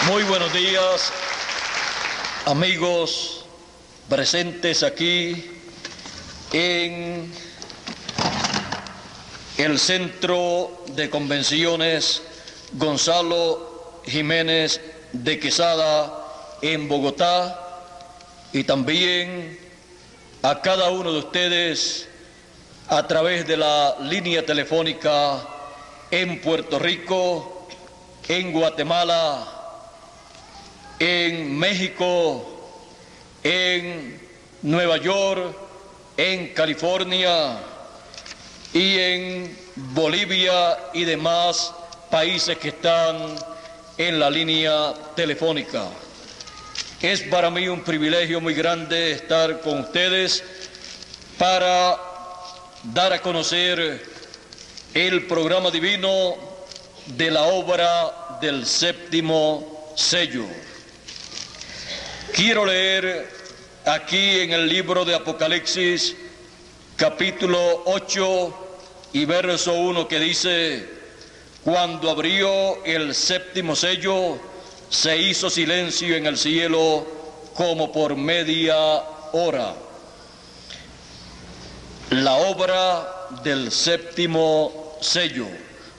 Muy buenos días, amigos presentes aquí en el Centro de Convenciones Gonzalo Jiménez de Quesada en Bogotá, y también a cada uno de ustedes a través de la línea telefónica en Puerto Rico, en Guatemala, en México, en Nueva York, en California y en Bolivia y demás países que están en la línea telefónica. Es para mí un privilegio muy grande estar con ustedes para dar a conocer el programa divino de la obra del séptimo sello. Quiero leer aquí en el libro de Apocalipsis, capítulo 8 y verso 1, que dice: cuando abrió el séptimo sello, se hizo silencio en el cielo como por media hora. La obra del séptimo sello.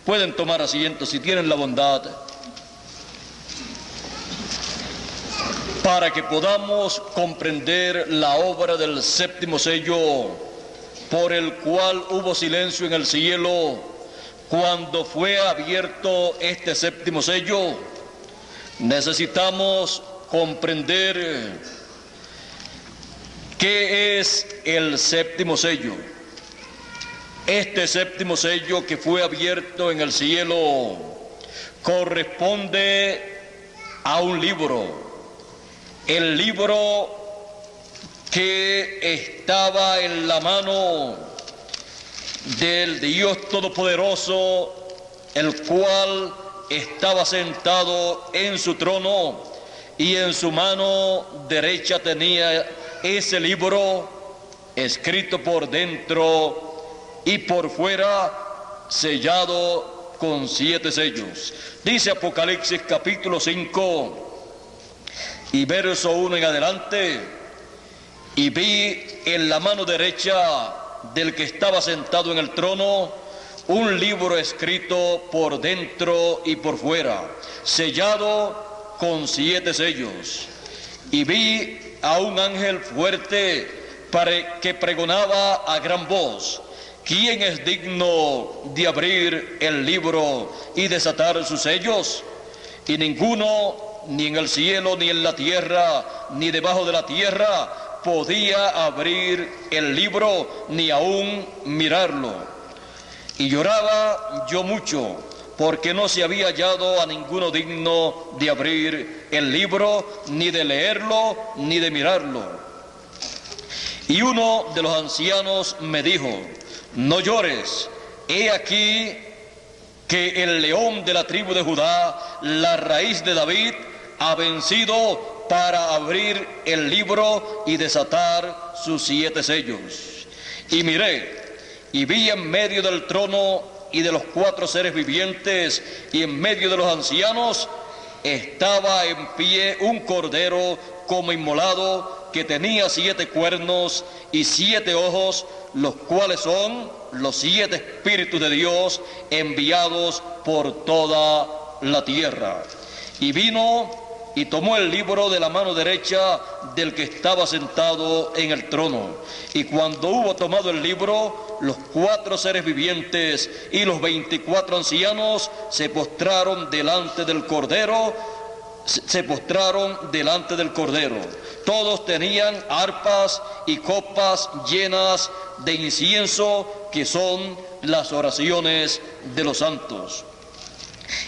Pueden tomar asiento si tienen la bondad, para que podamos comprender la obra del séptimo sello, por el cual hubo silencio en el cielo cuando fue abierto este séptimo sello. Necesitamos comprender qué es el séptimo sello. Este séptimo sello que fue abierto en el cielo corresponde a un libro. El libro que estaba en la mano del Dios Todopoderoso, el cual estaba sentado en su trono, y en su mano derecha tenía ese libro escrito por dentro y por fuera, sellado con 7 sellos. Dice Apocalipsis capítulo 5 y verso 1 en adelante: y vi en la mano derecha del que estaba sentado en el trono un libro escrito por dentro y por fuera, sellado con 7 sellos. Y vi a un ángel fuerte que pregonaba a gran voz: ¿quién es digno de abrir el libro y desatar sus sellos? Y ninguno, ni en el cielo, ni en la tierra, ni debajo de la tierra, podía abrir el libro, ni aún mirarlo. Y lloraba yo mucho, porque no se había hallado a ninguno digno de abrir el libro, ni de leerlo, ni de mirarlo. Y uno de los ancianos me dijo: no llores, he aquí que el león de la tribu de Judá, la raíz de David, ha vencido para abrir el libro y desatar sus 7 sellos. Y miré, y vi en medio del trono y de los 4 seres vivientes, y en medio de los ancianos, estaba en pie un cordero como inmolado, que tenía 7 cuernos y 7 ojos, los cuales son los 7 espíritus de Dios enviados por toda la tierra. Y vino y tomó el libro de la mano derecha del que estaba sentado en el trono. Y cuando hubo tomado el libro, los 4 seres vivientes y los 24 ancianos se postraron delante del Cordero. Todos tenían arpas y copas llenas de incienso, que son las oraciones de los santos.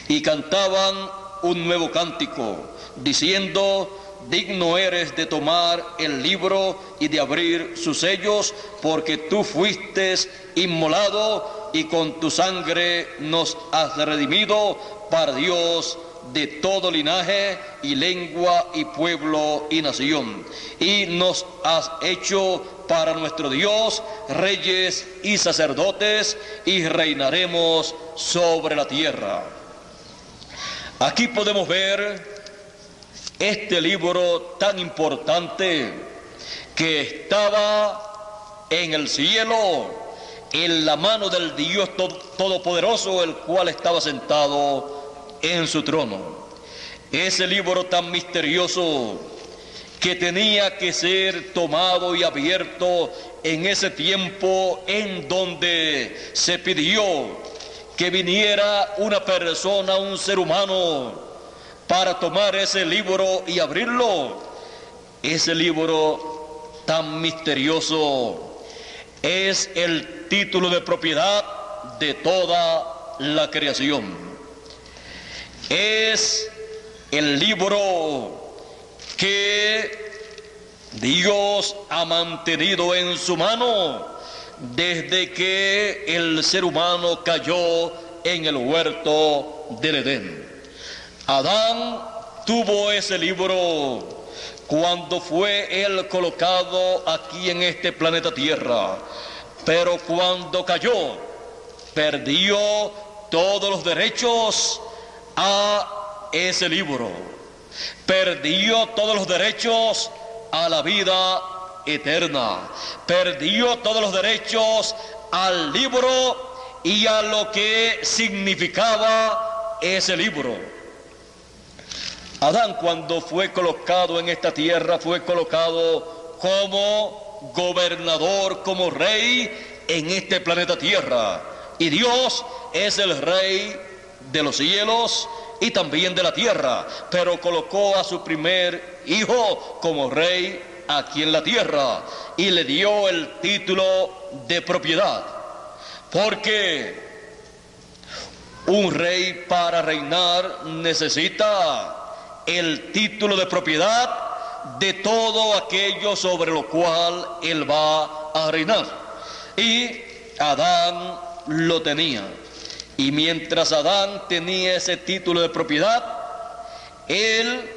Y cantaban un nuevo cántico, diciendo: digno eres de tomar el libro y de abrir sus sellos, porque tú fuiste inmolado y con tu sangre nos has redimido para Dios de todo linaje y lengua y pueblo y nación, y nos has hecho para nuestro Dios reyes y sacerdotes, y reinaremos sobre la tierra. Aquí podemos ver este libro tan importante que estaba en el cielo, en la mano del Dios Todopoderoso, el cual estaba sentado en su trono. Ese libro tan misterioso que tenía que ser tomado y abierto en ese tiempo en donde se pidió que viniera una persona, un ser humano, para tomar ese libro y abrirlo. Ese libro tan misterioso es el título de propiedad de toda la creación. Es el libro que Dios ha mantenido en su mano desde que el ser humano cayó en el huerto del Edén. Adán tuvo ese libro cuando fue él colocado aquí en este planeta Tierra, pero cuando cayó, perdió todos los derechos a ese libro, perdió todos los derechos a la vida eterna, perdió todos los derechos al libro y a lo que significaba ese libro. Adán, cuando fue colocado en esta tierra, fue colocado como gobernador, como rey en este planeta Tierra. Y Dios es el rey de los cielos y también de la tierra, pero colocó a su primer hijo como rey aquí en la tierra y le dio el título de propiedad, porque un rey para reinar necesita el título de propiedad de todo aquello sobre lo cual él va a reinar, y Adán lo tenía. Y mientras Adán tenía ese título de propiedad, él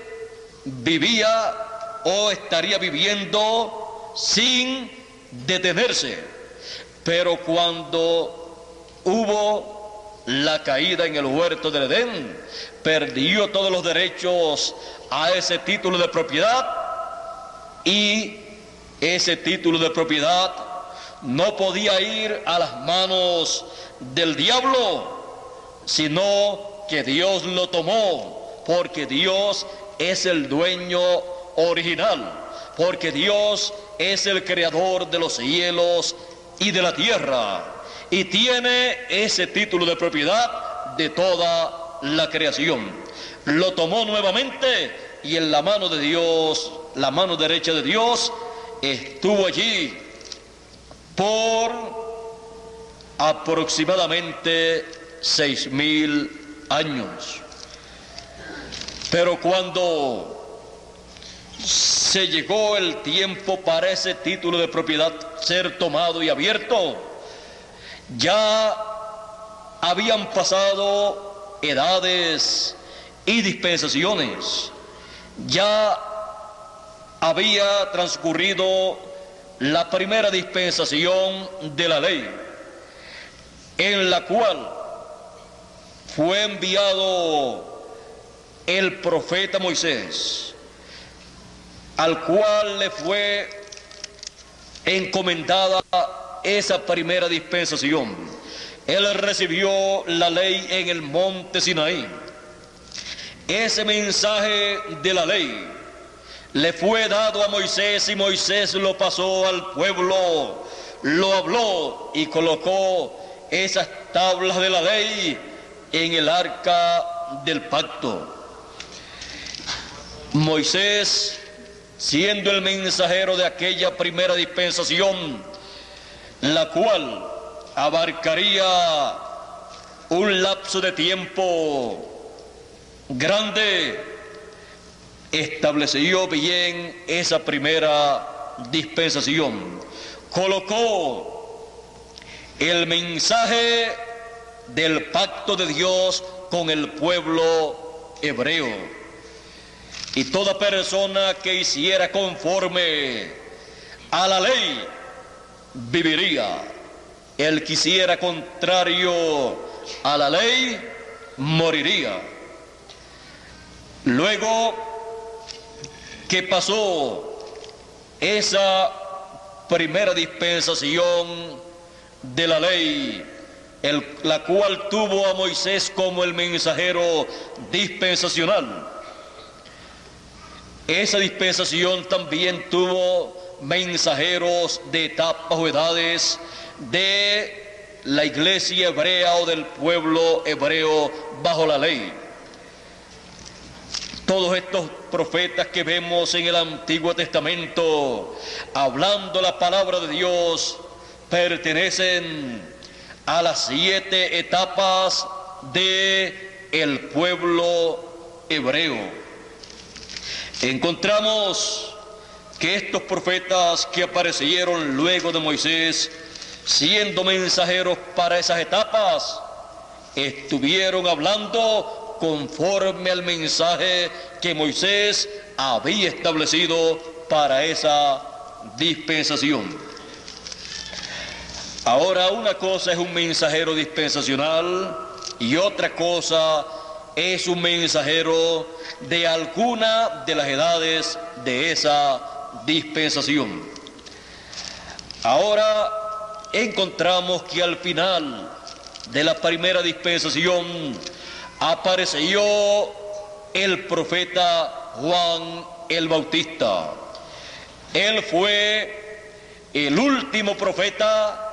vivía o estaría viviendo sin detenerse. Pero cuando hubo la caída en el huerto del Edén, perdió todos los derechos a ese título de propiedad, y ese título de propiedad no podía ir a las manos del diablo, sino que Dios lo tomó, porque Dios es el dueño original, porque Dios es el creador de los cielos y de la tierra, y tiene ese título de propiedad de toda la creación. Lo tomó nuevamente y en la mano de Dios, la mano derecha de Dios, estuvo allí por aproximadamente 6,000 años. Pero cuando se llegó el tiempo para ese título de propiedad ser tomado y abierto, ya habían pasado edades y dispensaciones, ya había transcurrido la primera dispensación de la ley, en la cual fue enviado el profeta Moisés, al cual le fue encomendada esa primera dispensación. Él recibió la ley en el monte Sinaí. Ese mensaje de la ley le fue dado a Moisés, y Moisés lo pasó al pueblo, lo habló y colocó esas tablas de la ley en el arca del pacto. Moisés, siendo el mensajero de aquella primera dispensación, la cual abarcaría un lapso de tiempo grande, estableció bien esa primera dispensación, colocó el mensaje del pacto de Dios con el pueblo hebreo, y toda persona que hiciera conforme a la ley viviría. El que hiciera contrario a la ley moriría. Luego que pasó esa primera dispensación de la ley, la cual tuvo a Moisés como el mensajero dispensacional. Esa dispensación también tuvo mensajeros de etapas o edades de la iglesia hebrea o del pueblo hebreo bajo la ley. Todos estos profetas que vemos en el Antiguo Testamento hablando la palabra de Dios pertenecen a las 7 etapas de el pueblo hebreo. Encontramos que estos profetas que aparecieron luego de Moisés, siendo mensajeros para esas etapas, estuvieron hablando conforme al mensaje que Moisés había establecido para esa dispensación. Ahora, una cosa es un mensajero dispensacional y otra cosa es un mensajero de alguna de las edades de esa dispensación. Ahora encontramos que al final de la primera dispensación apareció el profeta Juan el Bautista. Él fue el último profeta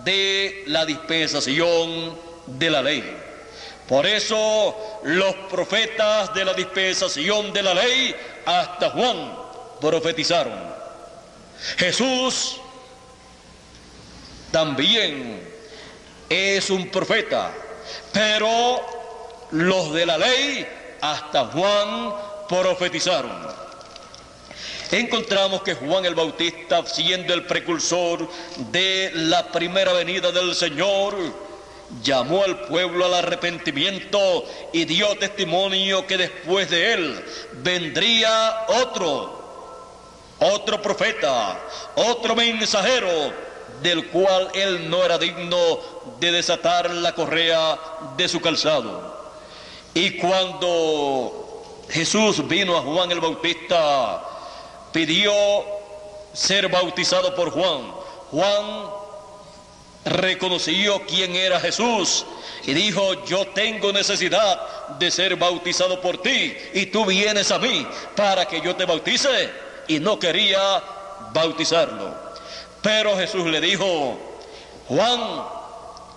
de la dispensación de la ley. Por eso los profetas de la dispensación de la ley hasta Juan profetizaron. Jesús también es un profeta, pero los de la ley hasta Juan profetizaron. Encontramos que Juan el Bautista, siendo el precursor de la primera venida del Señor, llamó al pueblo al arrepentimiento y dio testimonio que después de él vendría otro profeta, otro mensajero, del cual él no era digno de desatar la correa de su calzado. Y cuando Jesús vino a Juan el Bautista, pidió ser bautizado por Juan. Juan reconoció quién era Jesús y dijo: yo tengo necesidad de ser bautizado por ti y tú vienes a mí para que yo te bautice. Y no quería bautizarlo, pero Jesús le dijo: Juan,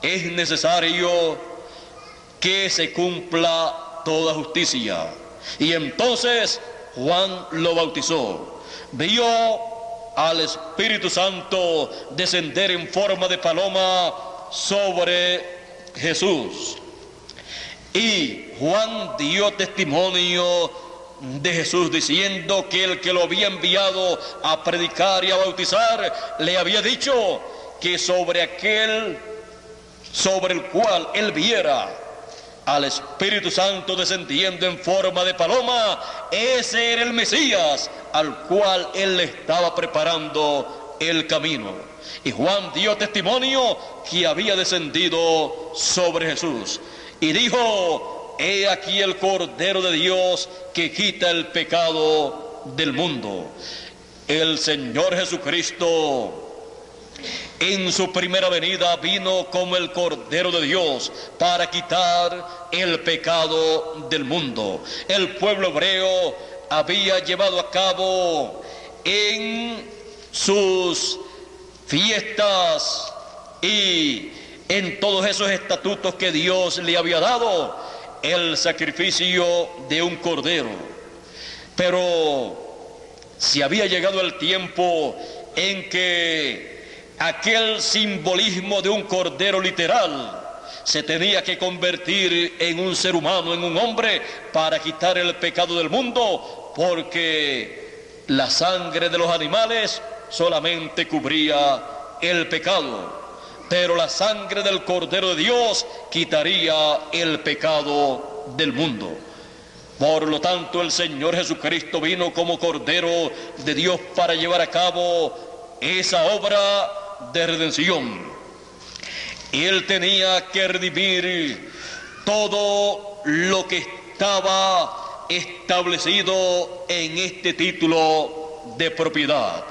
es necesario que se cumpla toda justicia. Y entonces Juan lo bautizó. Vio al Espíritu Santo descender en forma de paloma sobre Jesús. Y Juan dio testimonio de Jesús diciendo que el que lo había enviado a predicar y a bautizar le había dicho que sobre el cual él viera al Espíritu Santo descendiendo en forma de paloma, ese era el Mesías al cual él le estaba preparando el camino. Y Juan dio testimonio que había descendido sobre Jesús y dijo: he aquí el Cordero de Dios que quita el pecado del mundo. El Señor Jesucristo en su primera venida vino como el Cordero de Dios para quitar el pecado del mundo. El pueblo hebreo había llevado a cabo en sus fiestas y en todos esos estatutos que Dios le había dado el sacrificio de un cordero. Pero si había llegado el tiempo en que aquel simbolismo de un cordero literal se tenía que convertir en un ser humano, en un hombre, para quitar el pecado del mundo, porque la sangre de los animales solamente cubría el pecado, pero la sangre del Cordero de Dios quitaría el pecado del mundo. Por lo tanto, el Señor Jesucristo vino como Cordero de Dios para llevar a cabo esa obra de redención. Él tenía que redimir todo lo que estaba establecido en este título de propiedad.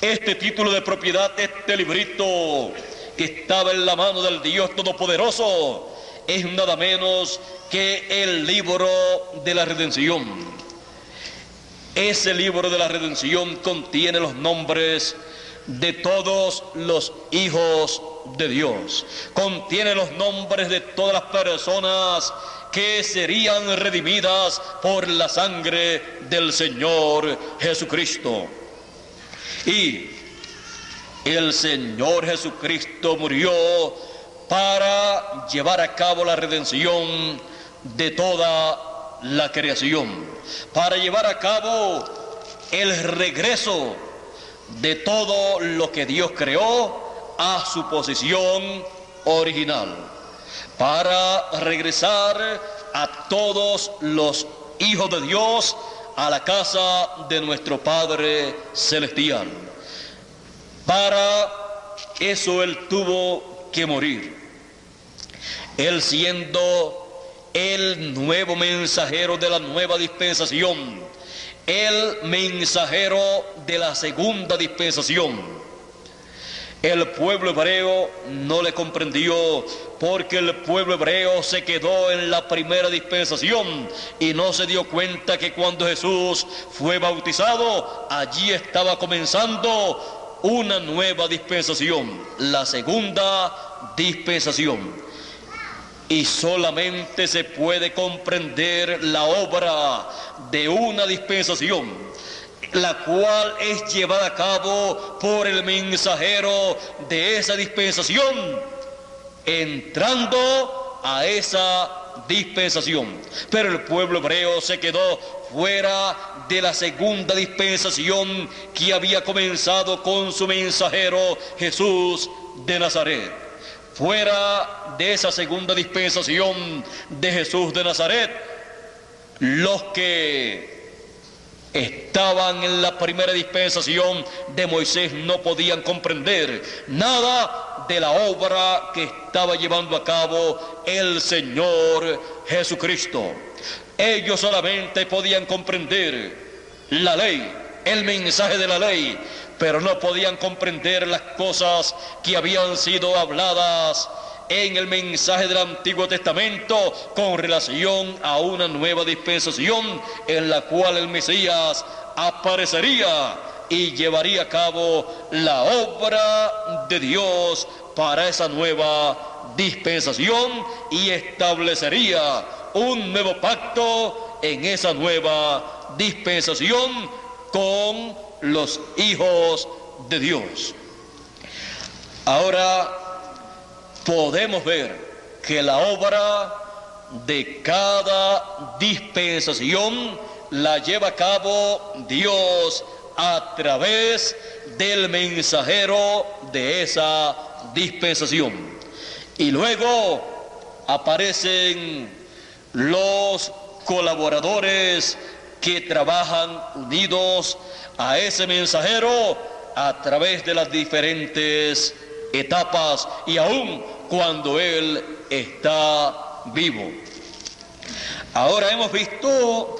Este título de propiedad, este librito que estaba en la mano del Dios Todopoderoso, es nada menos que el libro de la redención. Ese libro de la redención contiene los nombres de todos los hijos de Dios. Contiene los nombres de todas las personas que serían redimidas por la sangre del Señor Jesucristo. Y el Señor Jesucristo murió para llevar a cabo la redención de toda la creación, para llevar a cabo el regreso de todo lo que Dios creó a su posición original, para regresar a todos los hijos de Dios a la casa de nuestro Padre Celestial. Para eso Él tuvo que morir. Él, siendo el nuevo mensajero de la nueva dispensación, el mensajero de la segunda dispensación. El pueblo hebreo no le comprendió, porque el pueblo hebreo se quedó en la primera dispensación y no se dio cuenta que cuando Jesús fue bautizado, allí estaba comenzando una nueva dispensación, la segunda dispensación. Y solamente se puede comprender la obra de una dispensación, la cual es llevada a cabo por el mensajero de esa dispensación, entrando a esa dispensación. Pero el pueblo hebreo se quedó fuera de la segunda dispensación que había comenzado con su mensajero Jesús de Nazaret. Fuera de esa segunda dispensación de Jesús de Nazaret, los que estaban en la primera dispensación de Moisés no podían comprender nada de la obra que estaba llevando a cabo el Señor Jesucristo. Ellos solamente podían comprender la ley, el mensaje de la ley, pero no podían comprender las cosas que habían sido habladas en el mensaje del Antiguo Testamento con relación a una nueva dispensación en la cual el Mesías aparecería y llevaría a cabo la obra de Dios para esa nueva dispensación y establecería un nuevo pacto en esa nueva dispensación con los hijos de Dios. Ahora podemos ver que la obra de cada dispensación la lleva a cabo Dios a través del mensajero de esa dispensación. Y luego aparecen los colaboradores que trabajan unidos a ese mensajero a través de las diferentes etapas y aún cuando él está vivo. Ahora hemos visto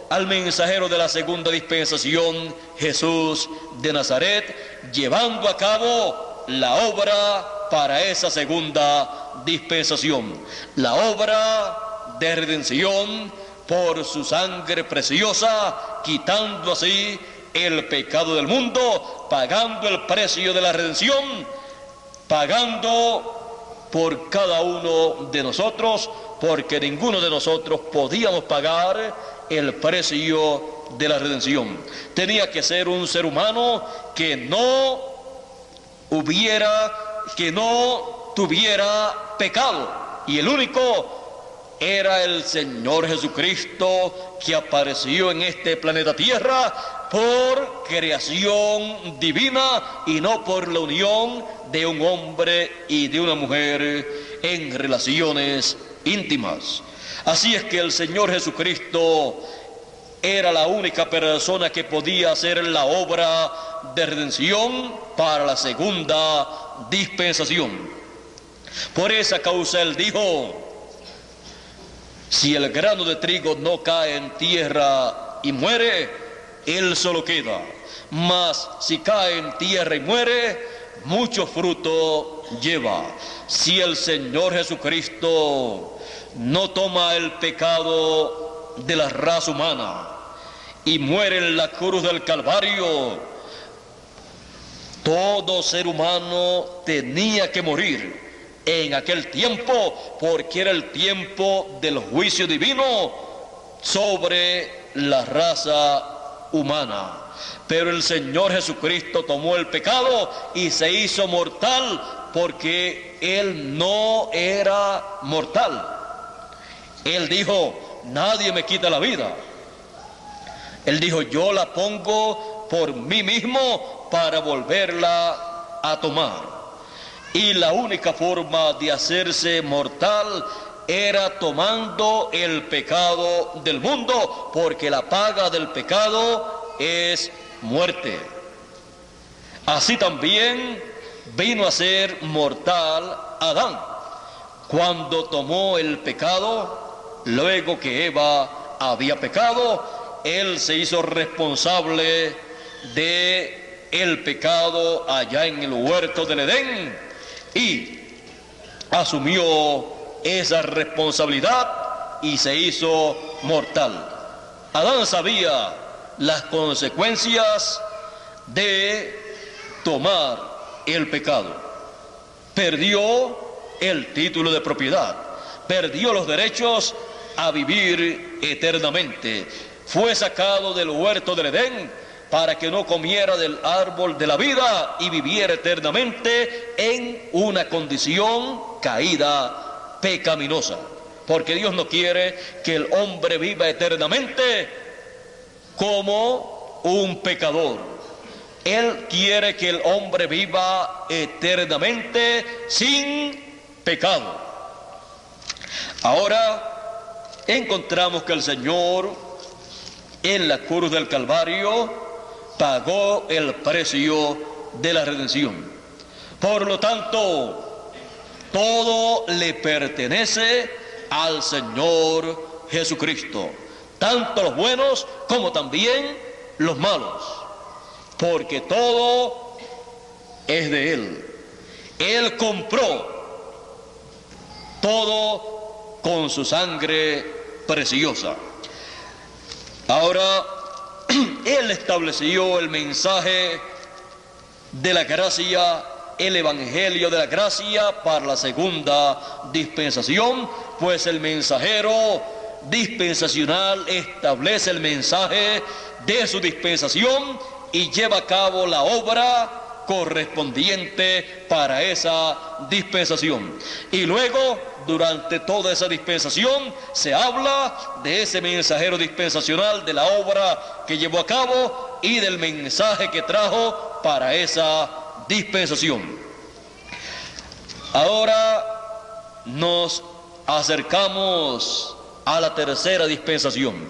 al mensajero de la segunda dispensación, Jesús de Nazaret, llevando a cabo la obra para esa segunda dispensación, la obra de redención por su sangre preciosa, quitando así el pecado del mundo, pagando el precio de la redención, pagando por cada uno de nosotros, porque ninguno de nosotros podíamos pagar el precio de la redención. Tenía que ser un ser humano que no tuviera pecado, y el único era el Señor Jesucristo, que apareció en este planeta Tierra por creación divina y no por la unión de un hombre y de una mujer en relaciones íntimas. Así es que el Señor Jesucristo era la única persona que podía hacer la obra de redención para la segunda dispensación. Por esa causa Él dijo: Si el grano de trigo no cae en tierra y muere, él solo queda. Mas si cae en tierra y muere, mucho fruto lleva. Si el Señor Jesucristo no toma el pecado de la raza humana y muere en la cruz del Calvario, todo ser humano tenía que morir en aquel tiempo, porque era el tiempo del juicio divino sobre la raza humana. Pero el Señor Jesucristo tomó el pecado y se hizo mortal, porque Él no era mortal. Él dijo: nadie me quita la vida. Él dijo: yo la pongo por mí mismo para volverla a tomar. Y la única forma de hacerse mortal era tomando el pecado del mundo, porque la paga del pecado es muerte. Así también vino a ser mortal Adán, cuando tomó el pecado. Luego que Eva había pecado, él se hizo responsable de el pecado allá en el huerto del Edén y asumió esa responsabilidad y se hizo mortal. Adán sabía las consecuencias de tomar el pecado. Perdió el título de propiedad, perdió los derechos a vivir eternamente. Fue sacado del huerto del Edén para que no comiera del árbol de la vida y viviera eternamente en una condición caída, pecaminosa. Porque Dios no quiere que el hombre viva eternamente como un pecador. Él quiere que el hombre viva eternamente sin pecado. Ahora encontramos que el Señor en la cruz del Calvario pagó el precio de la redención. Por lo tanto, todo le pertenece al Señor Jesucristo, tanto los buenos como también los malos, porque todo es de Él. Él compró todo con su sangre preciosa. Ahora, Él estableció el mensaje de la gracia, el evangelio de la gracia para la segunda dispensación, pues el mensajero dispensacional establece el mensaje de su dispensación y lleva a cabo la obra correspondiente para esa dispensación. Y luego, durante toda esa dispensación, se habla de ese mensajero dispensacional, de la obra que llevó a cabo y del mensaje que trajo para esa dispensación. Ahora nos acercamos a la tercera dispensación.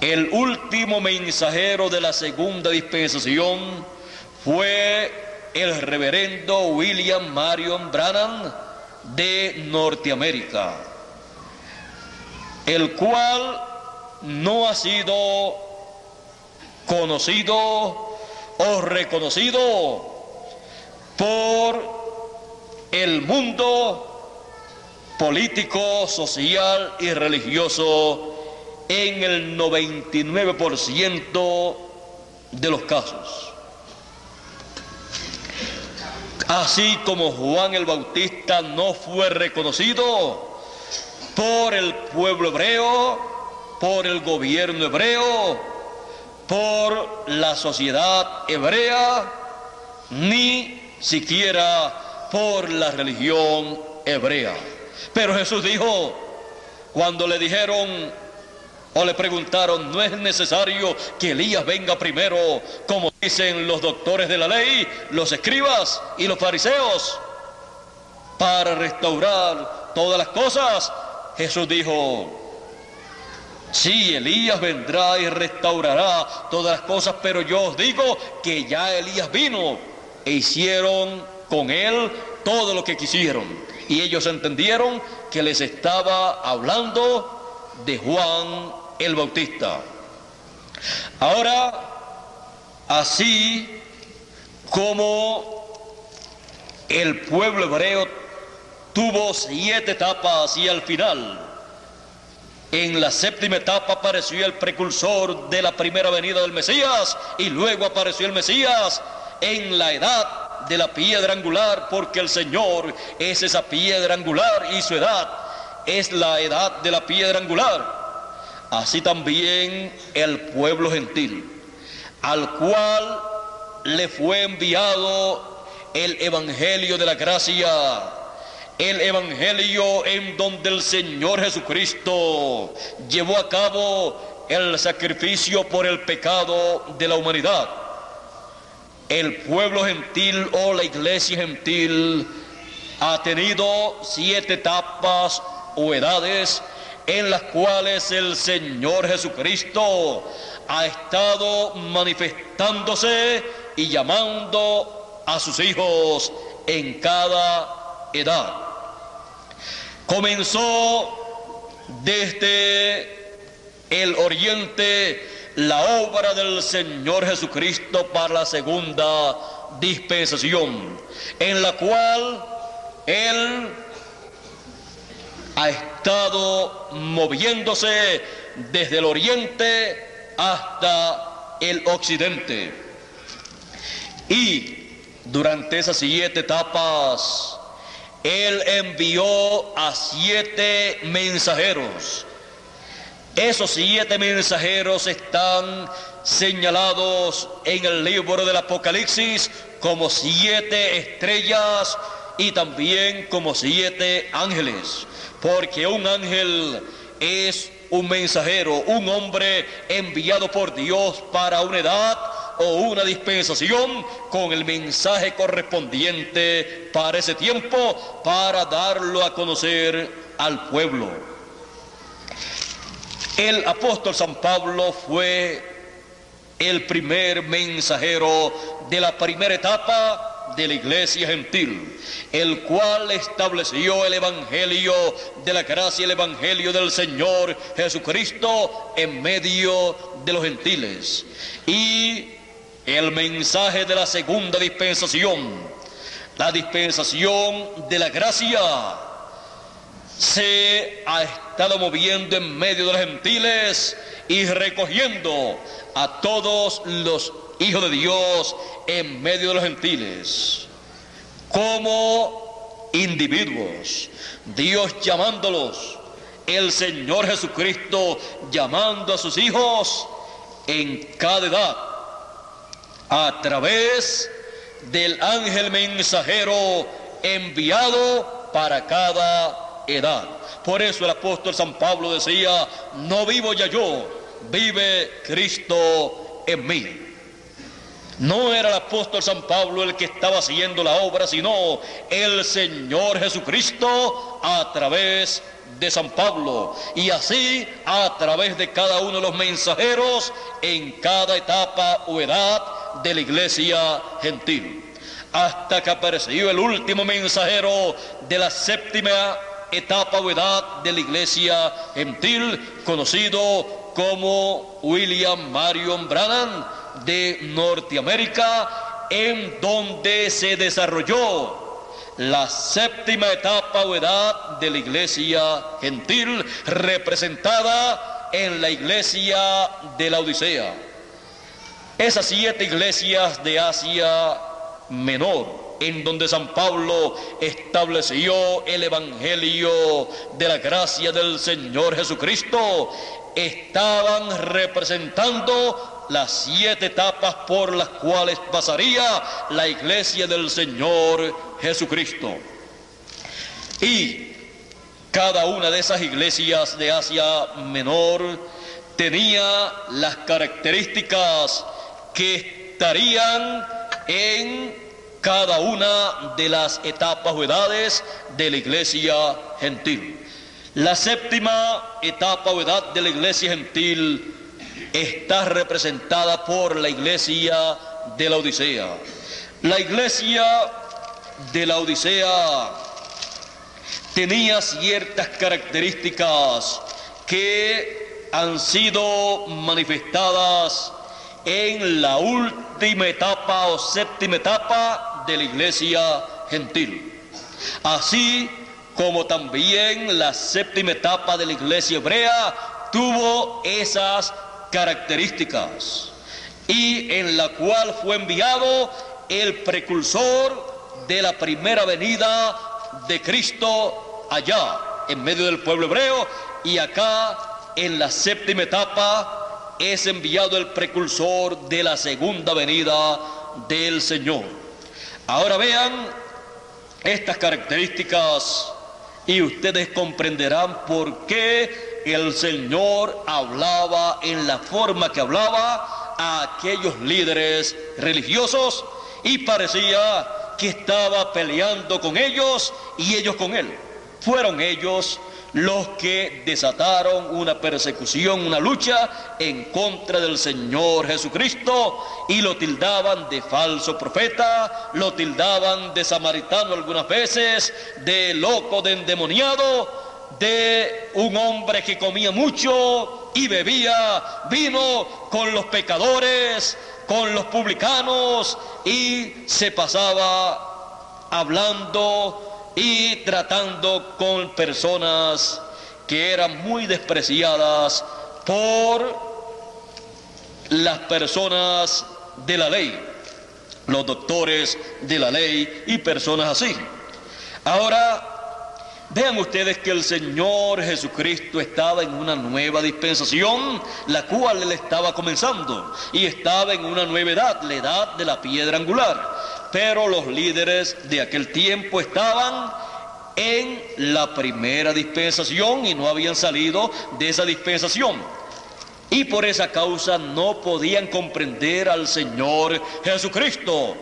El último mensajero de la segunda dispensación fue el reverendo William Marion Branham de Norteamérica, el cual no ha sido conocido o reconocido por el mundo político, social y religioso en el 99% de los casos. Así como Juan el Bautista no fue reconocido por el pueblo hebreo, por el gobierno hebreo, por la sociedad hebrea, ni siquiera por la religión hebrea. Pero Jesús dijo, cuando le dijeron o le preguntaron: ¿no es necesario que Elías venga primero, como dicen los doctores de la ley, los escribas y los fariseos, para restaurar todas las cosas? Jesús dijo: sí, Elías vendrá y restaurará todas las cosas, pero yo os digo que ya Elías vino e hicieron con él todo lo que quisieron. Y ellos entendieron que les estaba hablando de Juan el Bautista. Ahora, así como el pueblo hebreo tuvo 7 etapas y al final, en la 7ª etapa apareció el precursor de la primera venida del Mesías y luego apareció el Mesías en la edad de la piedra angular, porque el Señor es esa piedra angular y su edad es la edad de la piedra angular. Así también el pueblo gentil, al cual le fue enviado el evangelio de la gracia, el evangelio en donde el Señor Jesucristo llevó a cabo el sacrificio por el pecado de la humanidad. El pueblo gentil o la iglesia gentil ha tenido 7 etapas o edades en las cuales el Señor Jesucristo ha estado manifestándose y llamando a sus hijos en cada edad. Comenzó desde el oriente la obra del Señor Jesucristo para la segunda dispensación, en la cual Él ha estado moviéndose desde el oriente hasta el occidente. Y durante esas 7 etapas, Él envió a 7 mensajeros. Esos 7 mensajeros están señalados en el libro del Apocalipsis como 7 estrellas y también como 7 ángeles, porque un ángel es un mensajero, un hombre enviado por Dios para una edad o una dispensación con el mensaje correspondiente para ese tiempo, para darlo a conocer al pueblo. El apóstol San Pablo fue el primer mensajero de la primera etapa de la iglesia gentil, el cual estableció el evangelio de la gracia, el evangelio del Señor Jesucristo en medio de los gentiles. Y el mensaje de la segunda dispensación, la dispensación de la gracia, se ha estado moviendo en medio de los gentiles y recogiendo a todos los hijos de Dios en medio de los gentiles como individuos, Dios llamándolos, el Señor Jesucristo llamando a sus hijos en cada edad a través del ángel mensajero enviado para cada edad. Por eso el apóstol San Pablo decía: no vivo ya yo, vive Cristo en mí. No era el apóstol San Pablo el que estaba haciendo la obra, sino el Señor Jesucristo a través de San Pablo, y así a través de cada uno de los mensajeros en cada etapa o edad de la iglesia gentil, hasta que apareció el último mensajero de la 7ª etapa o edad de la iglesia gentil, conocido como William Marion Branham de Norteamérica, en donde se desarrolló la 7ª etapa o edad de la iglesia gentil, representada en la iglesia de la Odisea. Esas 7 iglesias de Asia Menor, en donde San Pablo estableció el evangelio de la gracia del Señor Jesucristo, estaban representando las 7 etapas por las cuales pasaría la iglesia del Señor Jesucristo. Y cada una de esas iglesias de Asia Menor tenía las características que estarían en cada una de las etapas o edades de la iglesia gentil. La 7ª etapa o edad de la iglesia gentil está representada por la iglesia de la Odisea. La iglesia de la Odisea tenía ciertas características que han sido manifestadas en la última etapa o séptima etapa de la iglesia gentil, así como también la séptima etapa de la iglesia hebrea tuvo esas características, y en la cual fue enviado el precursor de la primera venida de Cristo allá en medio del pueblo hebreo, y acá en la séptima etapa es enviado el precursor de la segunda venida del Señor. Ahora vean estas características y ustedes comprenderán por qué el Señor hablaba en la forma que hablaba a aquellos líderes religiosos, y parecía que estaba peleando con ellos y ellos con él. Fueron ellos los que desataron una persecución, una lucha en contra del Señor Jesucristo, y lo tildaban de falso profeta, lo tildaban de samaritano algunas veces, de loco, de endemoniado, de un hombre que comía mucho y bebía vino con los pecadores, con los publicanos, y se pasaba hablando y tratando con personas que eran muy despreciadas por las personas de la ley, los doctores de la ley y personas así. Ahora, vean ustedes que el Señor Jesucristo estaba en una nueva dispensación, la cual él estaba comenzando, y estaba en una nueva edad, la edad de la piedra angular. Pero los líderes de aquel tiempo estaban en la primera dispensación y no habían salido de esa dispensación, y por esa causa no podían comprender al Señor Jesucristo.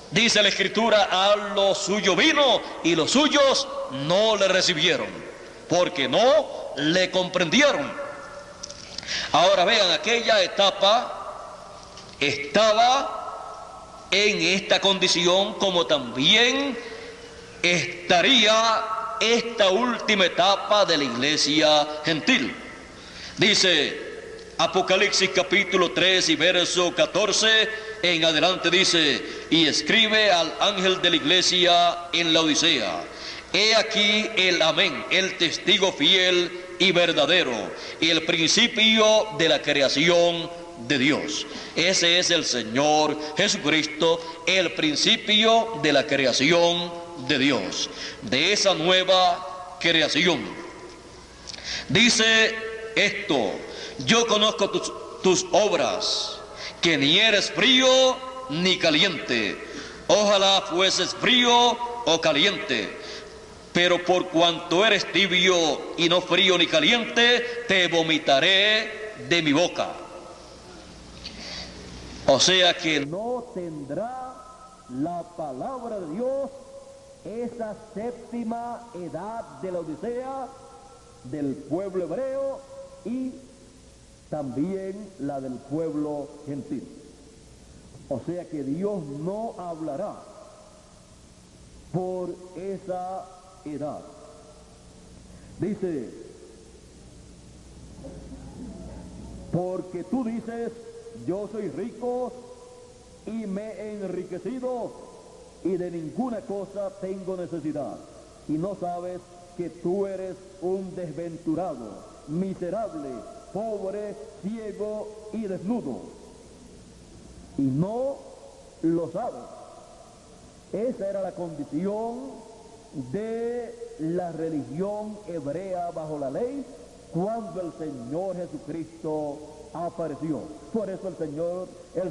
Dice la Escritura: a lo suyo vino y los suyos no le recibieron, porque no le comprendieron. Ahora vean, aquella etapa estaba en esta condición, como también estaría esta última etapa de la iglesia gentil. Dice Apocalipsis capítulo 3 y verso 14 en adelante, dice: y escribe al ángel de la iglesia en la Odisea: he aquí el amén, el testigo fiel y verdadero, y el principio de la creación de Dios. Ese es el Señor Jesucristo, el principio de la creación de Dios, de esa nueva creación. Dice esto: yo conozco tus obras, que ni eres frío ni caliente. Ojalá fueses frío o caliente. Pero por cuanto eres tibio y no frío ni caliente, te vomitaré de mi boca. O sea que no tendrá la palabra de Dios esa séptima edad de la Odisea del pueblo hebreo y también la del pueblo gentil. O sea que Dios no hablará por esa edad. Dice: porque tú dices, yo soy rico y me he enriquecido y de ninguna cosa tengo necesidad, y no sabes que tú eres un desventurado, miserable, pobre, ciego y desnudo, y no lo sabes. Esa era la condición de la religión hebrea bajo la ley cuando el Señor Jesucristo apareció. Por eso el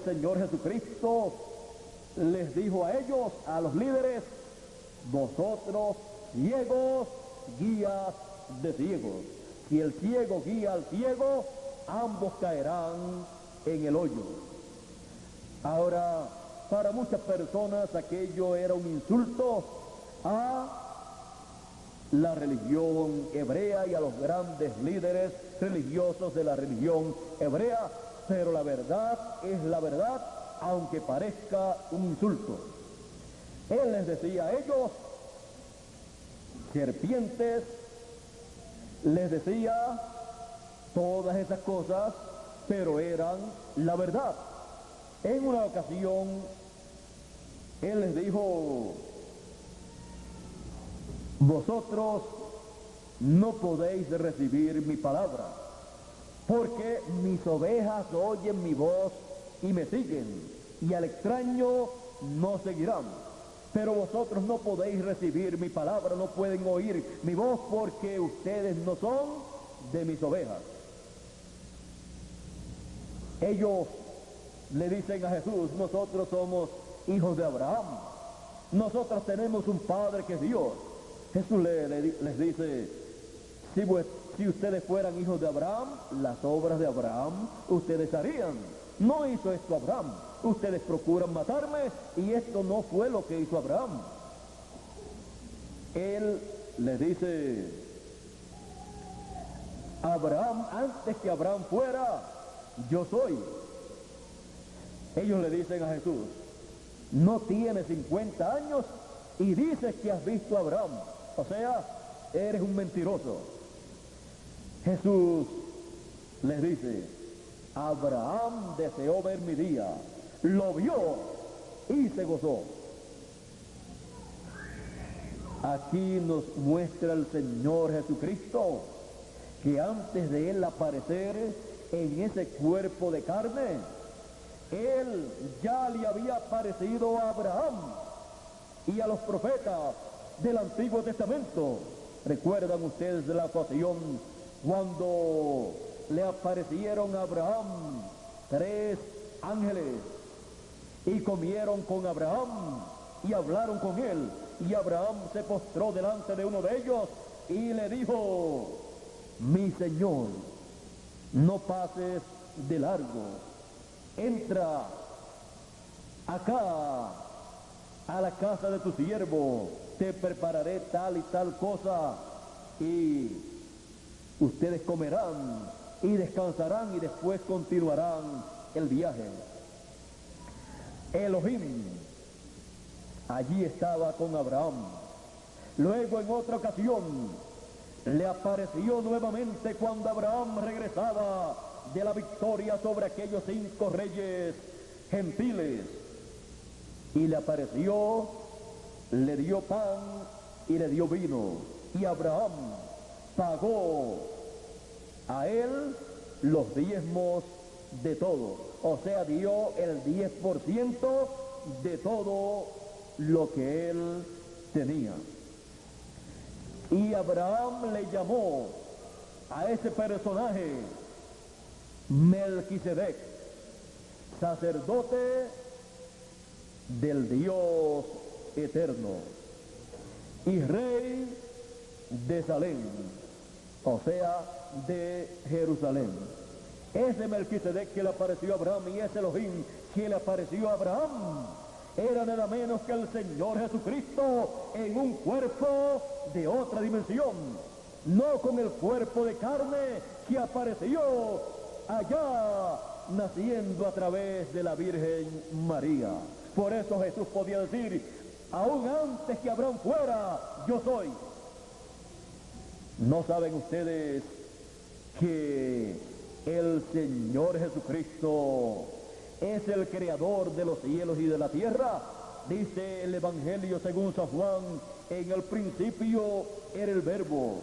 Señor Jesucristo les dijo a ellos, a los líderes: vosotros ciegos, guías de ciegos. Si el ciego guía al ciego, ambos caerán en el hoyo. Ahora, para muchas personas aquello era un insulto a la religión hebrea y a los grandes líderes religiosos de la religión hebrea, pero la verdad es la verdad, aunque parezca un insulto. Él les decía a ellos, serpientes, les decía todas esas cosas, pero eran la verdad. En una ocasión, Él les dijo, vosotros no podéis recibir mi palabra, porque mis ovejas oyen mi voz y me siguen, y al extraño no seguirán. Pero vosotros no podéis recibir mi palabra, no pueden oír mi voz, porque ustedes no son de mis ovejas. Ellos le dicen a Jesús, nosotros somos hijos de Abraham, nosotros tenemos un Padre que es Dios. Jesús les dice, si ustedes fueran hijos de Abraham, las obras de Abraham ustedes harían. No hizo esto Abraham. Ustedes procuran matarme y esto no fue lo que hizo Abraham. Él les dice, Abraham, antes que Abraham fuera, yo soy. Ellos le dicen a Jesús, no tienes 50 años y dices que has visto a Abraham. O sea, eres un mentiroso. Jesús les dice, Abraham deseó ver mi día, lo vio y se gozó. Aquí nos muestra el Señor Jesucristo que antes de Él aparecer en ese cuerpo de carne, Él ya le había aparecido a Abraham y a los profetas del Antiguo Testamento. ¿Recuerdan ustedes de la ocasión cuando le aparecieron a Abraham 3 ángeles y comieron con Abraham y hablaron con él? Y Abraham se postró delante de uno de ellos y le dijo, mi Señor, no pases de largo, entra acá a la casa de tu siervo, te prepararé tal y tal cosa y ustedes comerán y descansarán y después continuarán el viaje. Elohim allí estaba con Abraham. Luego en otra ocasión le apareció nuevamente cuando Abraham regresaba de la victoria sobre aquellos 5 reyes gentiles. Y le apareció, le dio pan y le dio vino. Y Abraham pagó a él los diezmos de todo. O sea, dio el 10% de todo lo que él tenía. Y Abraham le llamó a ese personaje Melquisedec, sacerdote del Dios eterno y rey de Salem, o sea, de Jerusalén. Ese Melquisedec que le apareció a Abraham y ese Elohim que le apareció a Abraham era nada menos que el Señor Jesucristo en un cuerpo de otra dimensión, no con el cuerpo de carne que apareció allá naciendo a través de la Virgen María. Por eso Jesús podía decir, aún antes que Abraham fuera, yo soy. ¿No saben ustedes que el Señor Jesucristo es el creador de los cielos y de la tierra? Dice el Evangelio según San Juan, en el principio era el Verbo,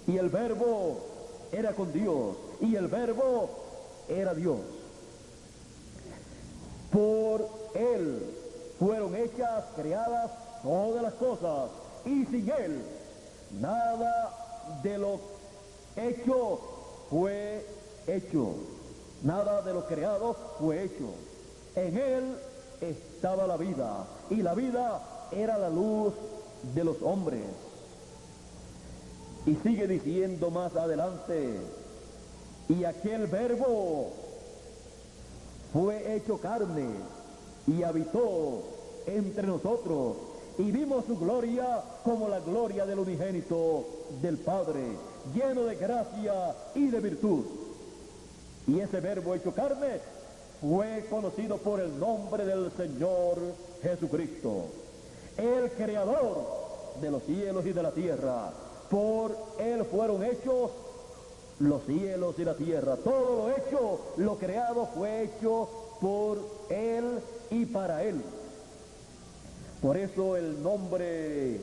y el Verbo era con Dios, y el Verbo era Dios. Por Él fueron hechas, creadas todas las cosas, y sin Él nada de lo hecho fue hecho. Nada de lo creado fue hecho. En Él estaba la vida, y la vida era la luz de los hombres. Y sigue diciendo más adelante, y aquel Verbo fue hecho carne y habitó entre nosotros, y vimos su gloria como la gloria del unigénito del Padre, lleno de gracia y de virtud. Y ese Verbo hecho carne fue conocido por el nombre del Señor Jesucristo. el creador de los cielos y de la tierra. Por él fueron hechos los cielos y la tierra. Todo lo hecho, lo creado fue hecho por él y para él. Por eso el nombre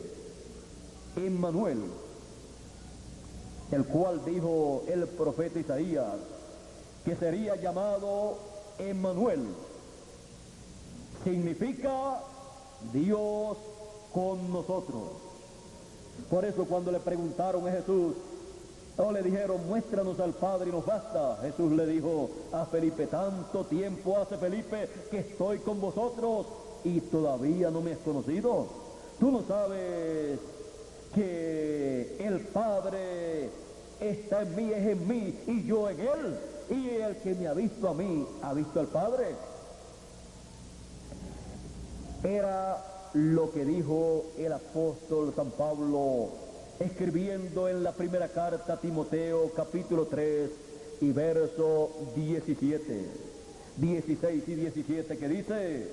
Emmanuel, el cual dijo el profeta Isaías, que sería llamado Emmanuel, significa Dios con nosotros. Por eso cuando le preguntaron a Jesús, o le dijeron, muéstranos al Padre y nos basta, Jesús le dijo a Felipe, tanto tiempo hace, Felipe, que estoy con vosotros y todavía no me has conocido. Tú no sabes que el Padre está en mí, es en mí y yo en él, y el que me ha visto a mí ha visto al Padre. Era lo que dijo el apóstol San Pablo escribiendo en la primera carta a Timoteo, capítulo 3 y verso 17, 16 y 17, que dice: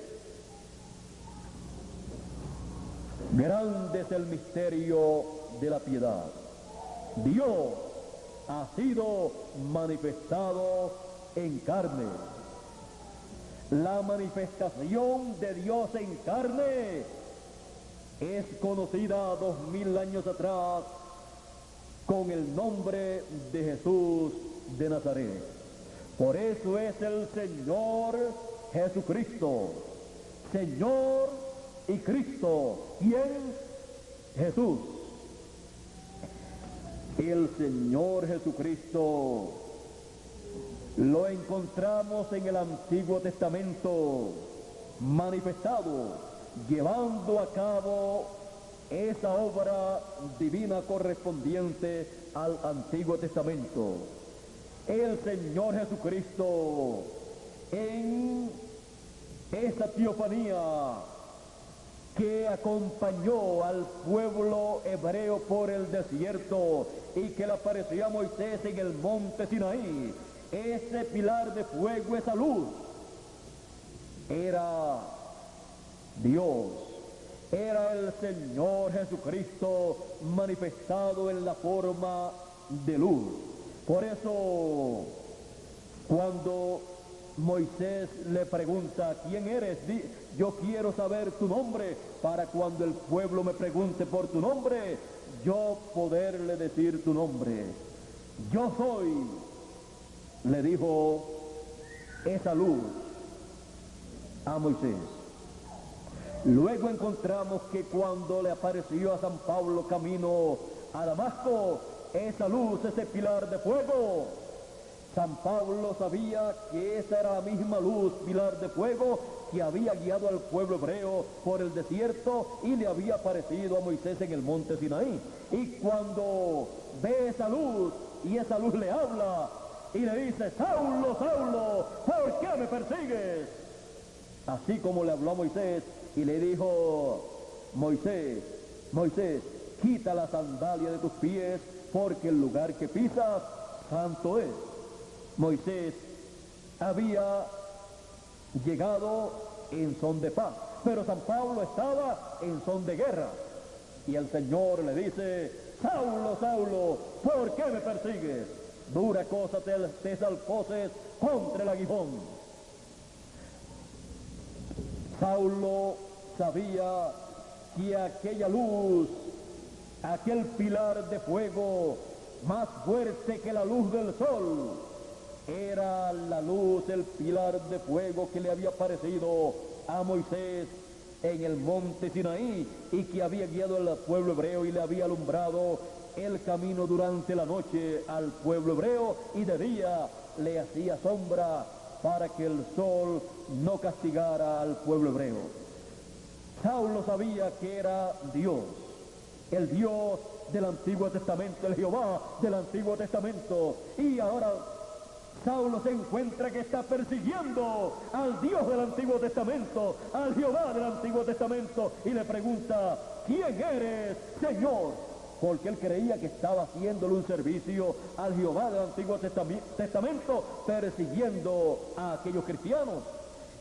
grande es el misterio de la piedad. Dios ha sido manifestado en carne. La manifestación de Dios en carne es conocida 2000 años atrás con el nombre de Jesús de Nazaret. Por eso es el Señor Jesucristo, Señor y Cristo. ¿Quién? Jesús. El Señor Jesucristo lo encontramos en el Antiguo Testamento manifestado, llevando a cabo esa obra divina correspondiente al Antiguo Testamento. El Señor Jesucristo, en esa teofanía que acompañó al pueblo hebreo por el desierto y que le apareció a Moisés en el monte Sinaí, ese pilar de fuego, esa luz, era Dios, era el Señor Jesucristo manifestado en la forma de luz. Por eso, cuando Moisés le pregunta, ¿quién eres? Yo quiero saber tu nombre, para cuando el pueblo me pregunte por tu nombre, yo poderle decir tu nombre. Yo soy, le dijo esa luz a Moisés. Luego encontramos que cuando le apareció a San Pablo camino a Damasco, esa luz, ese pilar de fuego, San Pablo sabía que esa era la misma luz, pilar de fuego, que había guiado al pueblo hebreo por el desierto y le había aparecido a Moisés en el monte Sinaí. Y cuando ve esa luz, y esa luz le habla y le dice, Saulo, Saulo, ¿por qué me persigues? Así como le habló a Moisés y le dijo, Moisés, Moisés, quita la sandalia de tus pies, porque el lugar que pisas, santo es. Moisés había llegado en son de paz, pero San Pablo estaba en son de guerra. Y el Señor le dice, Saulo, Saulo, ¿por qué me persigues? Dura cosa te salposes contra el aguijón. Saulo sabía que aquella luz, aquel pilar de fuego, más fuerte que la luz del sol, era la luz, el pilar de fuego que le había aparecido a Moisés en el monte Sinaí y que había guiado al pueblo hebreo y le había alumbrado el camino durante la noche al pueblo hebreo, y de día le hacía sombra para que el sol no castigara al pueblo hebreo. Saulo sabía que era Dios, el Dios del Antiguo Testamento, el Jehová del Antiguo Testamento, y ahora Saulo se encuentra que está persiguiendo al Dios del Antiguo Testamento, al Jehová del Antiguo Testamento, y le pregunta, ¿quién eres, Señor? Porque él creía que estaba haciéndole un servicio al Jehová del Antiguo Testamento, persiguiendo a aquellos cristianos.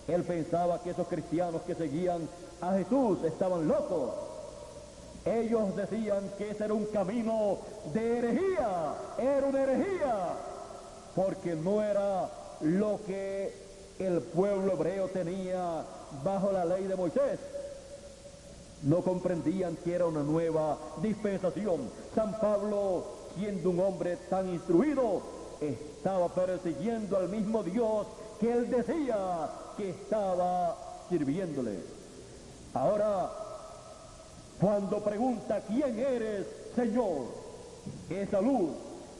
Él pensaba que esos cristianos que seguían a Jesús estaban locos. Ellos decían que ese era un camino de herejía, era una herejía, porque no era lo que el pueblo hebreo tenía bajo la ley de Moisés. No comprendían que era una nueva dispensación. San Pablo, siendo un hombre tan instruido, estaba persiguiendo al mismo Dios que él decía que estaba sirviéndole. Ahora, cuando pregunta ¿quién eres, Señor?, esa luz,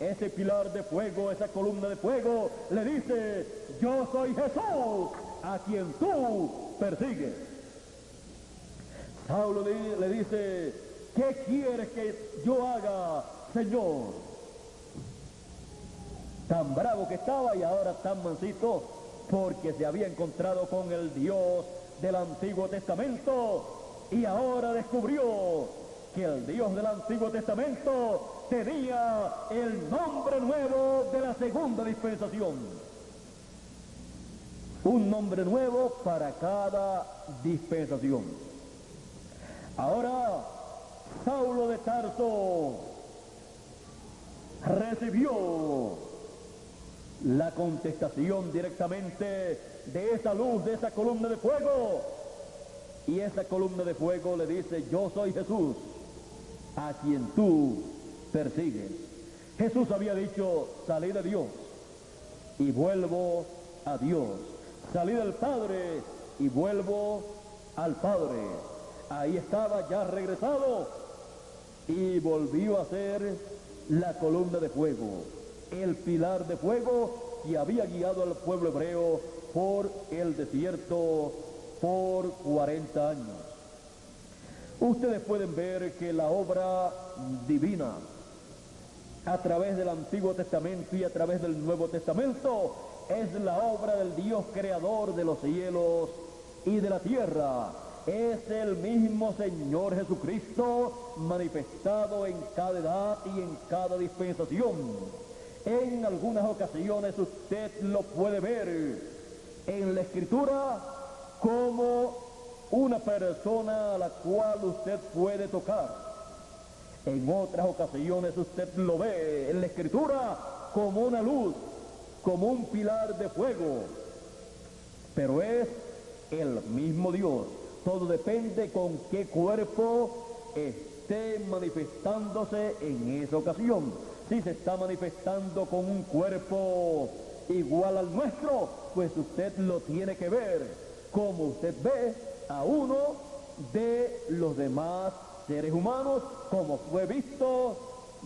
ese pilar de fuego, esa columna de fuego, le dice: yo soy Jesús, a quien tú persigues. Saulo le dice: ¿qué quieres que yo haga, Señor? Tan bravo que estaba y ahora tan mansito, porque se había encontrado con el Dios del Antiguo Testamento y ahora descubrió que el Dios del Antiguo Testamento tenía el nombre nuevo de la segunda dispensación. Un nombre nuevo para cada dispensación. Ahora, Saulo de Tarso recibió la contestación directamente de esa luz, de esa columna de fuego. Y esa columna de fuego le dice: yo soy Jesús, a quien tú persigues. Jesús había dicho: salí de Dios y vuelvo a Dios. Salí del Padre y vuelvo al Padre. Ahí estaba ya regresado y volvió a ser la columna de fuego, el pilar de fuego que había guiado al pueblo hebreo por el desierto por 40 años. Ustedes pueden ver que la obra divina a través del Antiguo Testamento y a través del Nuevo Testamento es la obra del Dios creador de los cielos y de la tierra. Es el mismo Señor Jesucristo manifestado en cada edad y en cada dispensación. En algunas ocasiones usted lo puede ver en la Escritura como una persona a la cual usted puede tocar. En otras ocasiones usted lo ve en la Escritura como una luz, como un pilar de fuego. Pero es el mismo Dios. Todo depende con qué cuerpo esté manifestándose en esa ocasión. Si se está manifestando con un cuerpo igual al nuestro, pues usted lo tiene que ver como usted ve a uno de los demás seres humanos, como fue visto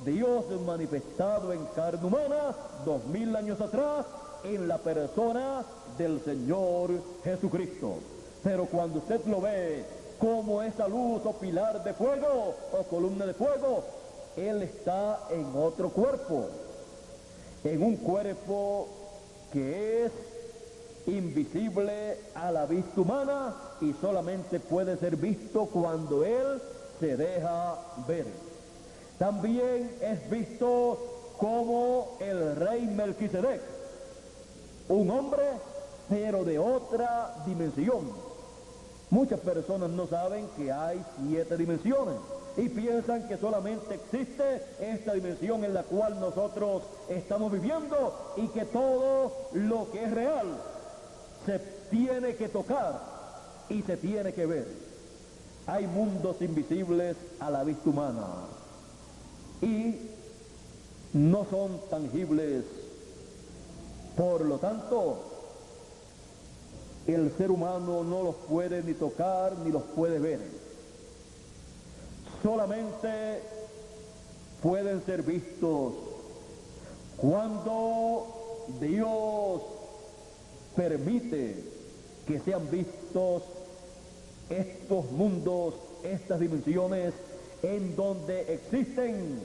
Dios manifestado en carne humana 2000 años atrás en la persona del Señor Jesucristo. Pero cuando usted lo ve como esa luz o pilar de fuego o columna de fuego, Él está en otro cuerpo, en un cuerpo que es invisible a la vista humana y solamente puede ser visto cuando Él se deja ver. También es visto como el rey Melquisedec, un hombre pero de otra dimensión. Muchas personas no saben que hay 7 dimensiones y piensan que solamente existe esta dimensión en la cual nosotros estamos viviendo y que todo lo que es real se tiene que tocar y se tiene que ver. Hay mundos invisibles a la vista humana y no son tangibles. Por lo tanto, el ser humano no los puede ni tocar ni los puede ver. Solamente pueden ser vistos cuando Dios permite que sean vistos estos mundos, estas dimensiones en donde existen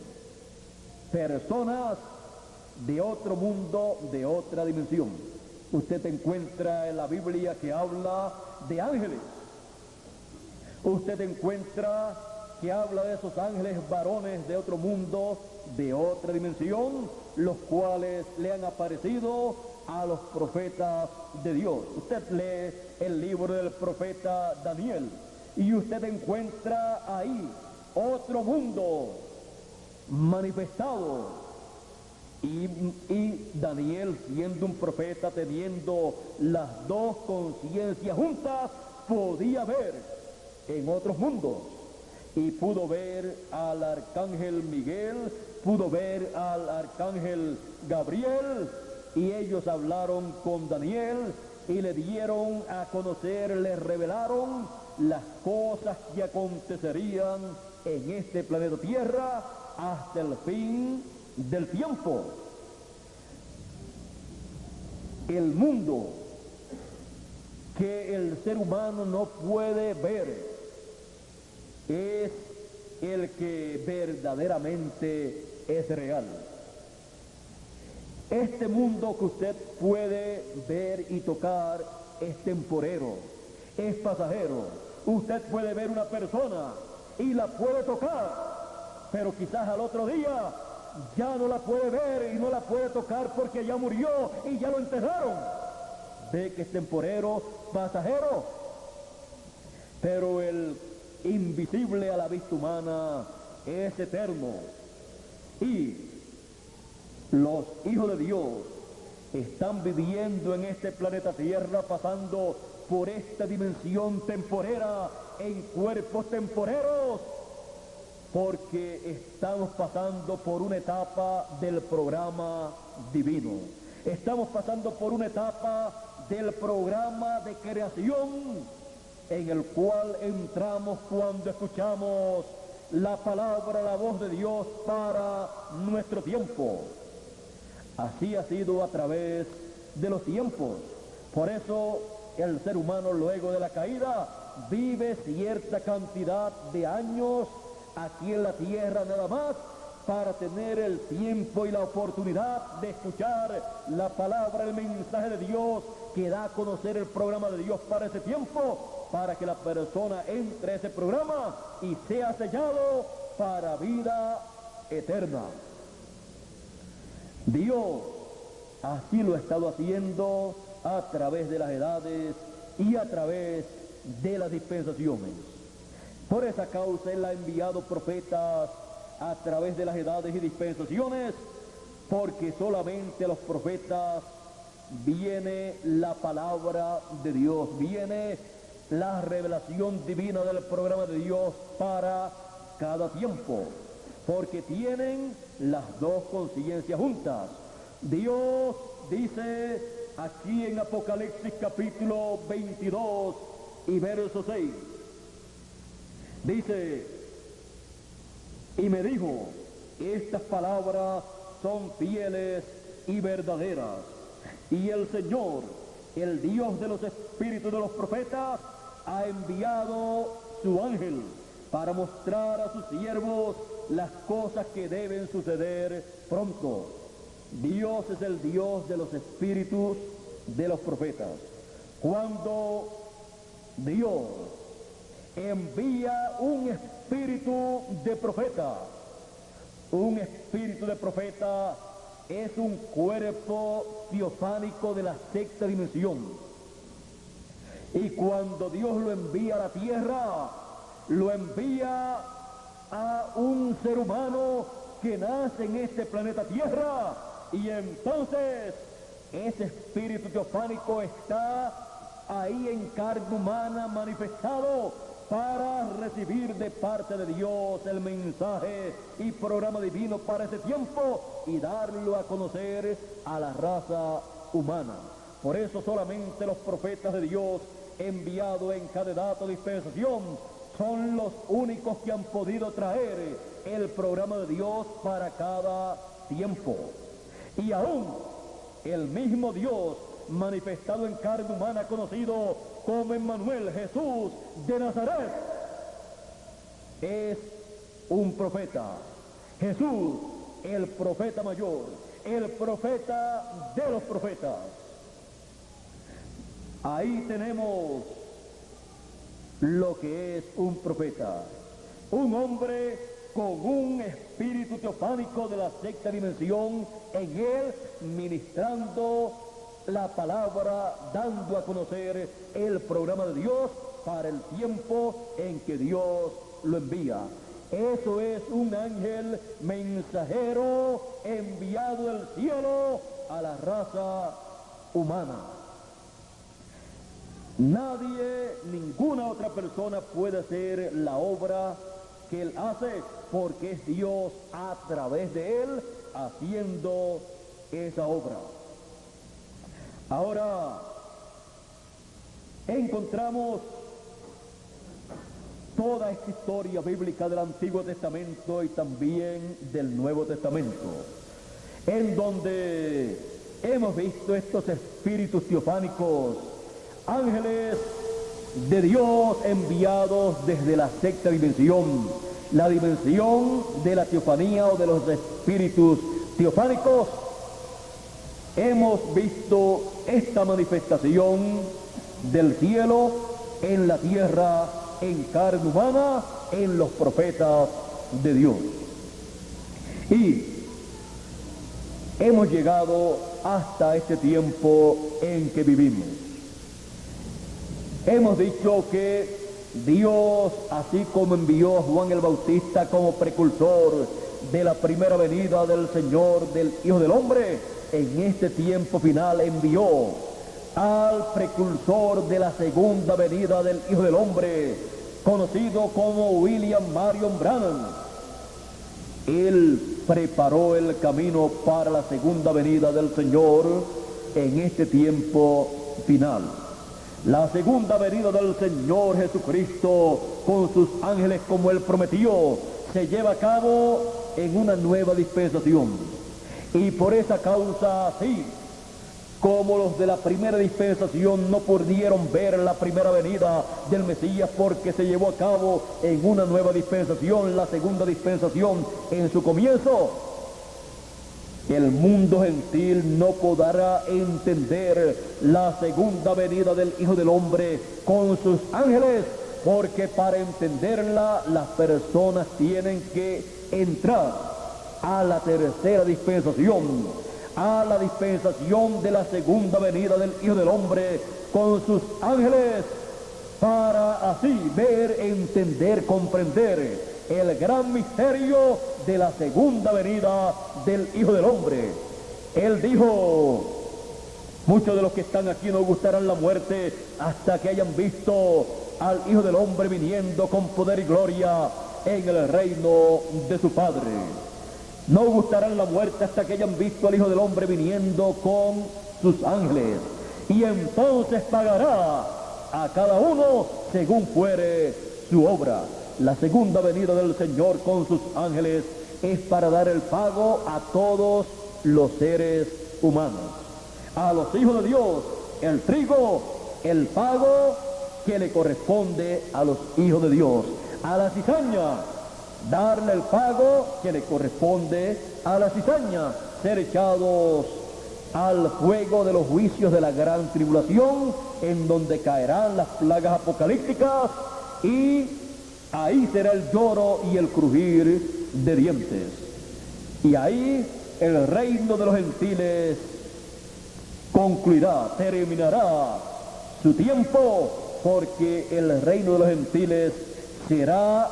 personas de otro mundo, de otra dimensión. Usted encuentra en la Biblia que habla de ángeles. Usted encuentra que habla de esos ángeles varones de otro mundo, de otra dimensión, los cuales le han aparecido a los profetas de Dios. Usted lee el libro del profeta Daniel y usted encuentra ahí otro mundo manifestado. Y Daniel, siendo un profeta, teniendo las dos conciencias juntas, podía ver en otros mundos. Y pudo ver al arcángel Miguel, pudo ver al arcángel Gabriel, y ellos hablaron con Daniel y le dieron a conocer, le revelaron las cosas que acontecerían en este planeta Tierra hasta el fin del tiempo. El mundo que el ser humano no puede ver es el que verdaderamente es real. Este mundo que usted puede ver y tocar es temporero, es pasajero. Usted puede ver una persona y la puede tocar, pero quizás al otro día ya no la puede ver y no la puede tocar porque ya murió y ya lo enterraron. Ve que es temporero, pasajero, pero el invisible a la vista humana es eterno. Y los hijos de Dios están viviendo en este planeta Tierra, pasando por esta dimensión temporera en cuerpos temporeros, porque estamos pasando por una etapa del programa divino. Estamos pasando por una etapa del programa de creación en el cual entramos cuando escuchamos la palabra, la voz de Dios para nuestro tiempo. Así ha sido a través de los tiempos. Por eso el ser humano, luego de la caída, vive cierta cantidad de años aquí en la tierra nada más, para tener el tiempo y la oportunidad de escuchar la palabra, el mensaje de Dios que da a conocer el programa de Dios para ese tiempo, para que la persona entre a ese programa y sea sellado para vida eterna. Dios así lo ha estado haciendo a través de las edades y a través de las dispensaciones. Por esa causa Él ha enviado profetas a través de las edades y dispensaciones, porque solamente a los profetas viene la palabra de Dios, viene la revelación divina del programa de Dios para cada tiempo, porque tienen las dos conciencias juntas. Dios dice aquí en Apocalipsis capítulo 22 y verso 6, dice: y me dijo, estas palabras son fieles y verdaderas, y el Señor, el Dios de los espíritus de los profetas, ha enviado su ángel para mostrar a sus siervos las cosas que deben suceder pronto. Dios es el Dios de los espíritus de los profetas. Cuando Dios envía un espíritu de profeta, un espíritu de profeta es un cuerpo teofánico de la sexta dimensión. Y cuando Dios lo envía a la tierra, lo envía a un ser humano que nace en este planeta Tierra, y entonces ese espíritu teofánico está ahí en carne humana manifestado para recibir de parte de Dios el mensaje y programa divino para ese tiempo y darlo a conocer a la raza humana. Por eso solamente los profetas de Dios enviados en cada edad o dispensación son los únicos que han podido traer el programa de Dios para cada tiempo. Y aún el mismo Dios manifestado en carne humana, conocido como Emmanuel, Jesús de Nazaret, es un profeta. Jesús, el profeta mayor, el profeta de los profetas. Ahí tenemos lo que es un profeta, un hombre con un espíritu teofánico de la sexta dimensión en él, ministrando la palabra, dando a conocer el programa de Dios para el tiempo en que Dios lo envía. Eso es un ángel mensajero enviado del cielo a la raza humana. Nadie, ninguna otra persona puede hacer la obra que Él hace, porque es Dios a través de Él haciendo esa obra. Ahora, encontramos toda esta historia bíblica del Antiguo Testamento y también del Nuevo Testamento, en donde hemos visto estos espíritus teofánicos, ángeles de Dios enviados desde la sexta dimensión, la dimensión de la teofanía o de los espíritus teofánicos. Hemos visto esta manifestación del cielo en la tierra, en carne humana, en los profetas de Dios. Y hemos llegado hasta este tiempo en que vivimos. Hemos dicho que Dios, así como envió a Juan el Bautista como precursor de la primera venida del Señor, del Hijo del Hombre, en este tiempo final envió al precursor de la segunda venida del Hijo del Hombre, conocido como William Marion Branham. Él preparó el camino para la segunda venida del Señor en este tiempo final. La segunda venida del Señor Jesucristo con sus ángeles, como Él prometió, se lleva a cabo en una nueva dispensación. Y por esa causa, así como los de la primera dispensación no pudieron ver la primera venida del Mesías porque se llevó a cabo en una nueva dispensación, la segunda dispensación en su comienzo, el mundo gentil no podrá entender la segunda venida del Hijo del Hombre con sus ángeles, porque para entenderla las personas tienen que entrar a la tercera dispensación, a la dispensación de la segunda venida del Hijo del Hombre con sus ángeles, para así ver, entender, comprender el gran misterio de la segunda venida del Hijo del Hombre. Él dijo: muchos de los que están aquí no gustarán la muerte hasta que hayan visto al Hijo del Hombre viniendo con poder y gloria en el reino de su Padre. No gustarán la muerte hasta que hayan visto al Hijo del Hombre viniendo con sus ángeles, y entonces pagará a cada uno según fuere su obra. La segunda venida del Señor con sus ángeles es para dar el pago a todos los seres humanos. A los hijos de Dios, el trigo, el pago que le corresponde a los hijos de Dios. A la cizaña, darle el pago que le corresponde a la cizaña, ser echados al fuego de los juicios de la gran tribulación, en donde caerán las plagas apocalípticas, y ahí será el lloro y el crujir de dientes. Y ahí el reino de los gentiles concluirá, terminará su tiempo, porque el reino de los gentiles será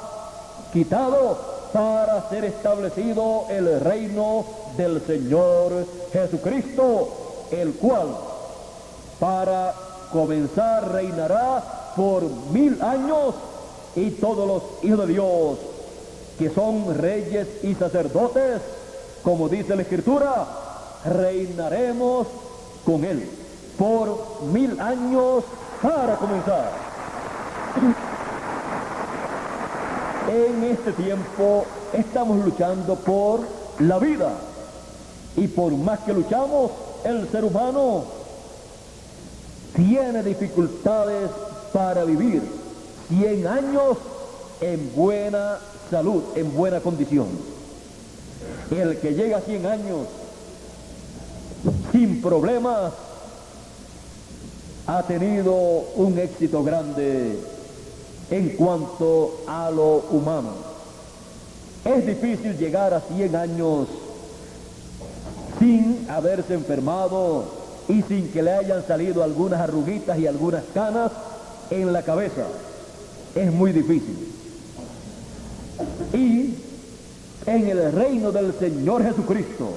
quitado para ser establecido el reino del Señor Jesucristo, el cual para comenzar reinará por 1000 años, y todos los hijos de Dios que son reyes y sacerdotes, como dice la Escritura, reinaremos con Él por 1000 años para comenzar. En este tiempo estamos luchando por la vida, y por más que luchamos, el ser humano tiene dificultades para vivir 100 años en buena salud, en buena condición. El que llega a 100 años sin problemas ha tenido un éxito grande en cuanto a lo humano. Es difícil llegar a 100 años sin haberse enfermado y sin que le hayan salido algunas arruguitas y algunas canas, en la cabeza es muy difícil. Y en el reino del Señor Jesucristo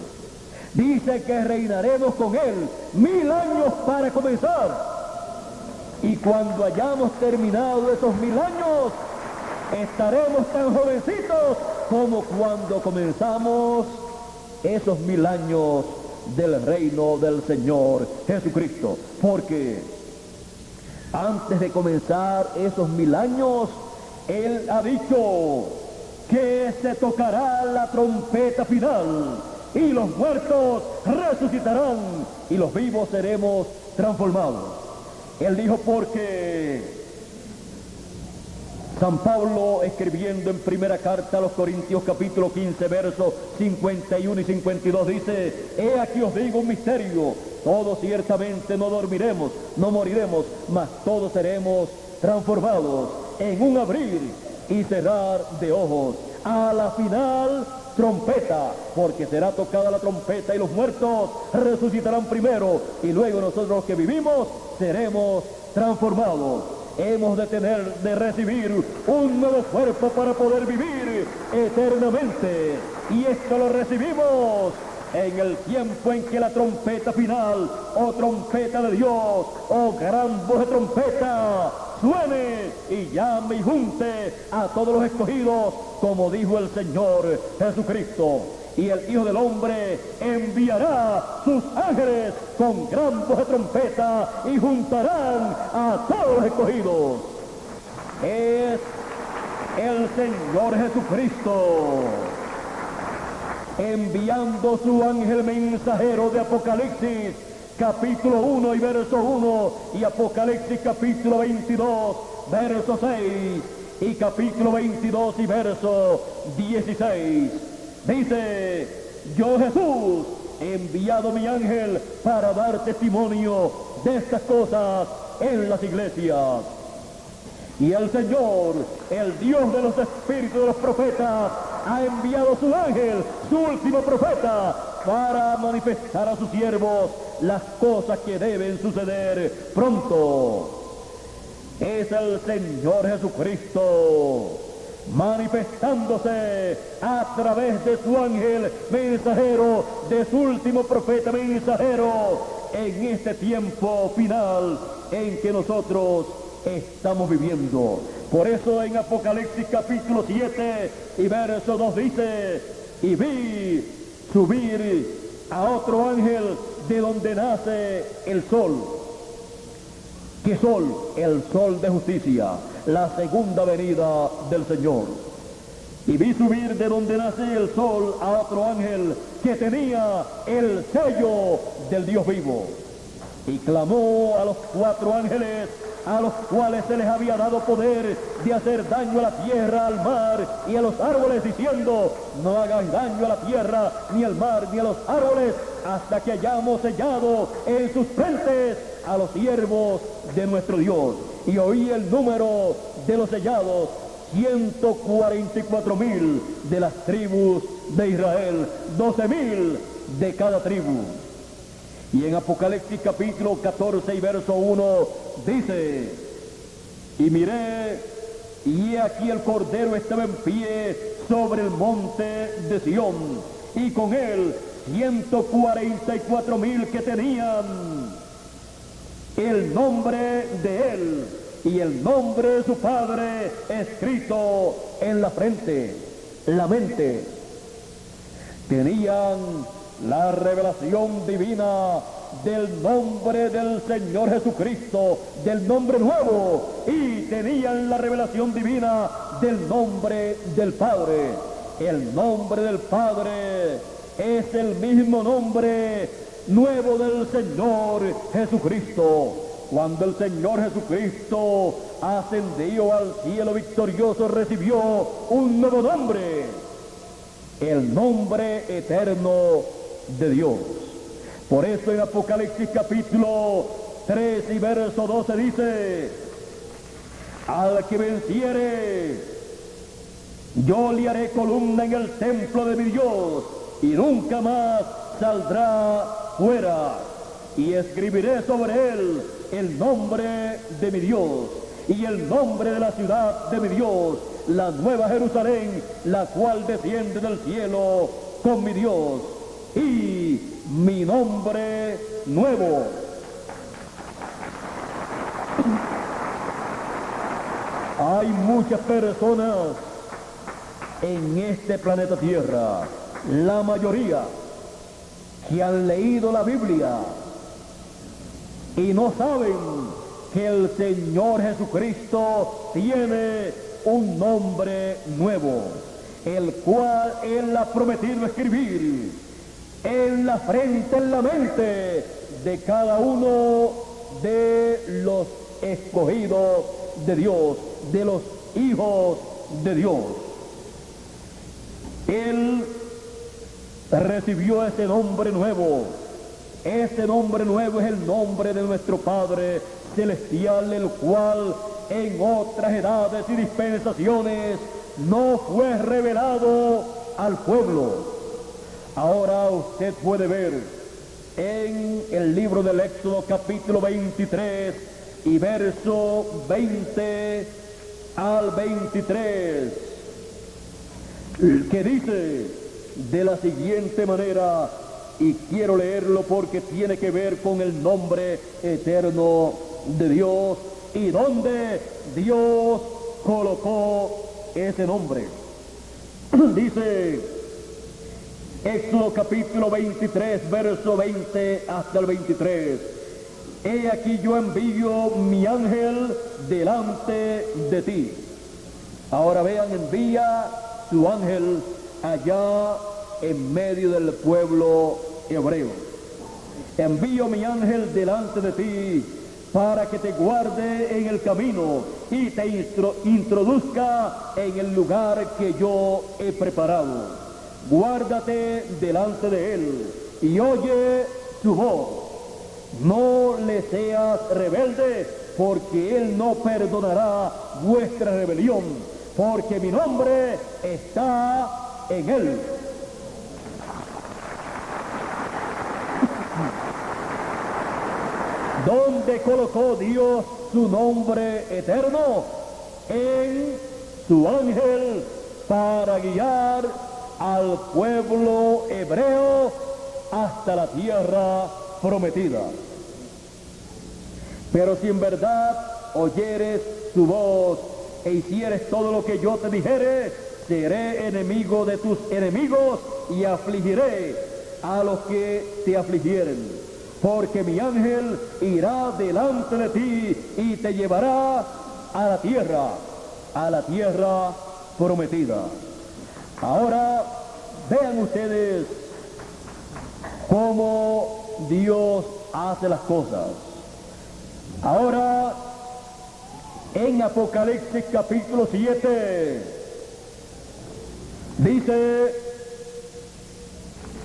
dice que reinaremos con Él 1000 años para comenzar. Y cuando hayamos terminado esos 1000 años, estaremos tan jovencitos como cuando comenzamos esos 1000 años del reino del Señor Jesucristo. Porque antes de comenzar esos 1000 años, Él ha dicho que se tocará la trompeta final y los muertos resucitarán y los vivos seremos transformados. Él dijo porque San Pablo, escribiendo en primera carta a los Corintios capítulo 15 versos 51 y 52, dice: he aquí os digo un misterio, todos ciertamente no dormiremos, no moriremos, mas todos seremos transformados en un abrir y cerrar de ojos, a la final trompeta, porque será tocada la trompeta y los muertos resucitarán primero y luego nosotros los que vivimos seremos transformados. Hemos de recibir un nuevo cuerpo para poder vivir eternamente, y esto lo recibimos en el tiempo en que la trompeta final, o trompeta de Dios, o gran voz de trompeta, suene y llame y junte a todos los escogidos, como dijo el Señor Jesucristo. Y el Hijo del Hombre enviará sus ángeles con gran voz de trompeta y juntarán a todos los escogidos. Es el Señor Jesucristo enviando su ángel mensajero de Apocalipsis capítulo 1 y verso 1, y Apocalipsis capítulo 22 verso 6, y capítulo 22 y verso 16. Dice: yo, Jesús, he enviado mi ángel para dar testimonio de estas cosas en las iglesias. Y el Señor, el Dios de los espíritus de los profetas, ha enviado su ángel, su último profeta, para manifestar a sus siervos las cosas que deben suceder pronto. Es el Señor Jesucristo manifestándose a través de su ángel mensajero, de su último profeta mensajero, en este tiempo final en que nosotros estamos viviendo. Por eso en Apocalipsis capítulo 7 y verso 2 dice: y vi subir a otro ángel de donde nace el sol. ¿Qué sol? El sol de justicia, la segunda venida del Señor. Y vi subir de donde nace el sol a otro ángel que tenía el sello del Dios vivo. Y clamó a los 4 ángeles, a los cuales se les había dado poder de hacer daño a la tierra, al mar y a los árboles, diciendo: no hagáis daño a la tierra, ni al mar, ni a los árboles, hasta que hayamos sellado en sus frentes a los siervos de nuestro Dios. Y oí el número de los sellados: 144,000 de las tribus de Israel, 12,000 de cada tribu. Y en Apocalipsis capítulo 14 y verso 1 dice: y miré, y he aquí el Cordero estaba en pie sobre el monte de Sión, y con él 144,000 que tenían el nombre de él y el nombre de su Padre escrito en la frente, la mente. Tenían la revelación divina del nombre del Señor Jesucristo, del nombre nuevo, y tenían la revelación divina del nombre del Padre. El nombre del Padre es el mismo nombre nuevo del Señor Jesucristo. Cuando el Señor Jesucristo ascendió al cielo victorioso, recibió un nuevo nombre, el nombre eterno de Dios. Por eso en Apocalipsis capítulo 3 y verso 12 dice: al que venciere, yo le haré columna en el templo de mi Dios, y nunca más saldrá fuera, y escribiré sobre él el nombre de mi Dios y el nombre de la ciudad de mi Dios, la nueva Jerusalén, la cual desciende del cielo con mi Dios, y mi nombre nuevo. Hay muchas personas en este planeta Tierra, la mayoría, que han leído la Biblia y no saben que el Señor Jesucristo tiene un nombre nuevo, el cual Él ha prometido escribir en la frente, en la mente de cada uno de los escogidos de Dios, de los hijos de Dios. Él recibió ese nombre nuevo. Ese nombre nuevo es el nombre de nuestro Padre Celestial, el cual en otras edades y dispensaciones no fue revelado al pueblo. Ahora usted puede ver en el libro del Éxodo capítulo 23 y verso 20 al 23, que dice de la siguiente manera, y quiero leerlo porque tiene que ver con el nombre eterno de Dios y donde Dios colocó ese nombre. Dice Éxodo capítulo 23, verso 20 hasta el 23. He aquí yo envío mi ángel delante de ti. Ahora vean, envía su ángel allá en medio del pueblo hebreo. Envío mi ángel delante de ti para que te guarde en el camino y te introduzca en el lugar que yo he preparado. Guárdate delante de él y oye su voz. No le seas rebelde, porque él no perdonará vuestra rebelión, porque mi nombre está en él. ¿Dónde colocó Dios su nombre eterno? En su ángel, para guiar al pueblo hebreo hasta la tierra prometida. Pero si en verdad oyeres su voz e hicieres todo lo que yo te dijere, seré enemigo de tus enemigos y afligiré a los que te afligieren. Porque mi ángel irá delante de ti y te llevará a la tierra prometida. Ahora vean ustedes cómo Dios hace las cosas. Ahora, en Apocalipsis capítulo 7, dice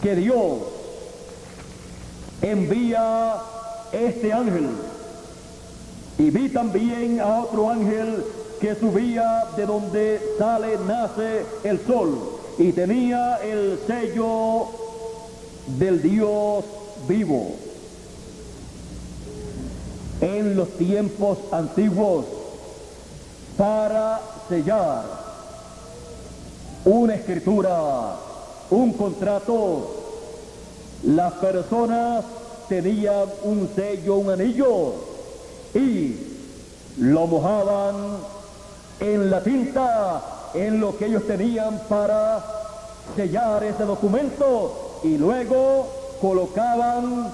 que Dios envía este ángel, y vi también a otro ángel que subía de donde nace el sol, y tenía el sello del Dios vivo. En los tiempos antiguos, para sellar una escritura, un contrato, las personas tenían un sello, un anillo, y lo mojaban en la tinta, en lo que ellos tenían para sellar ese documento, y luego colocaban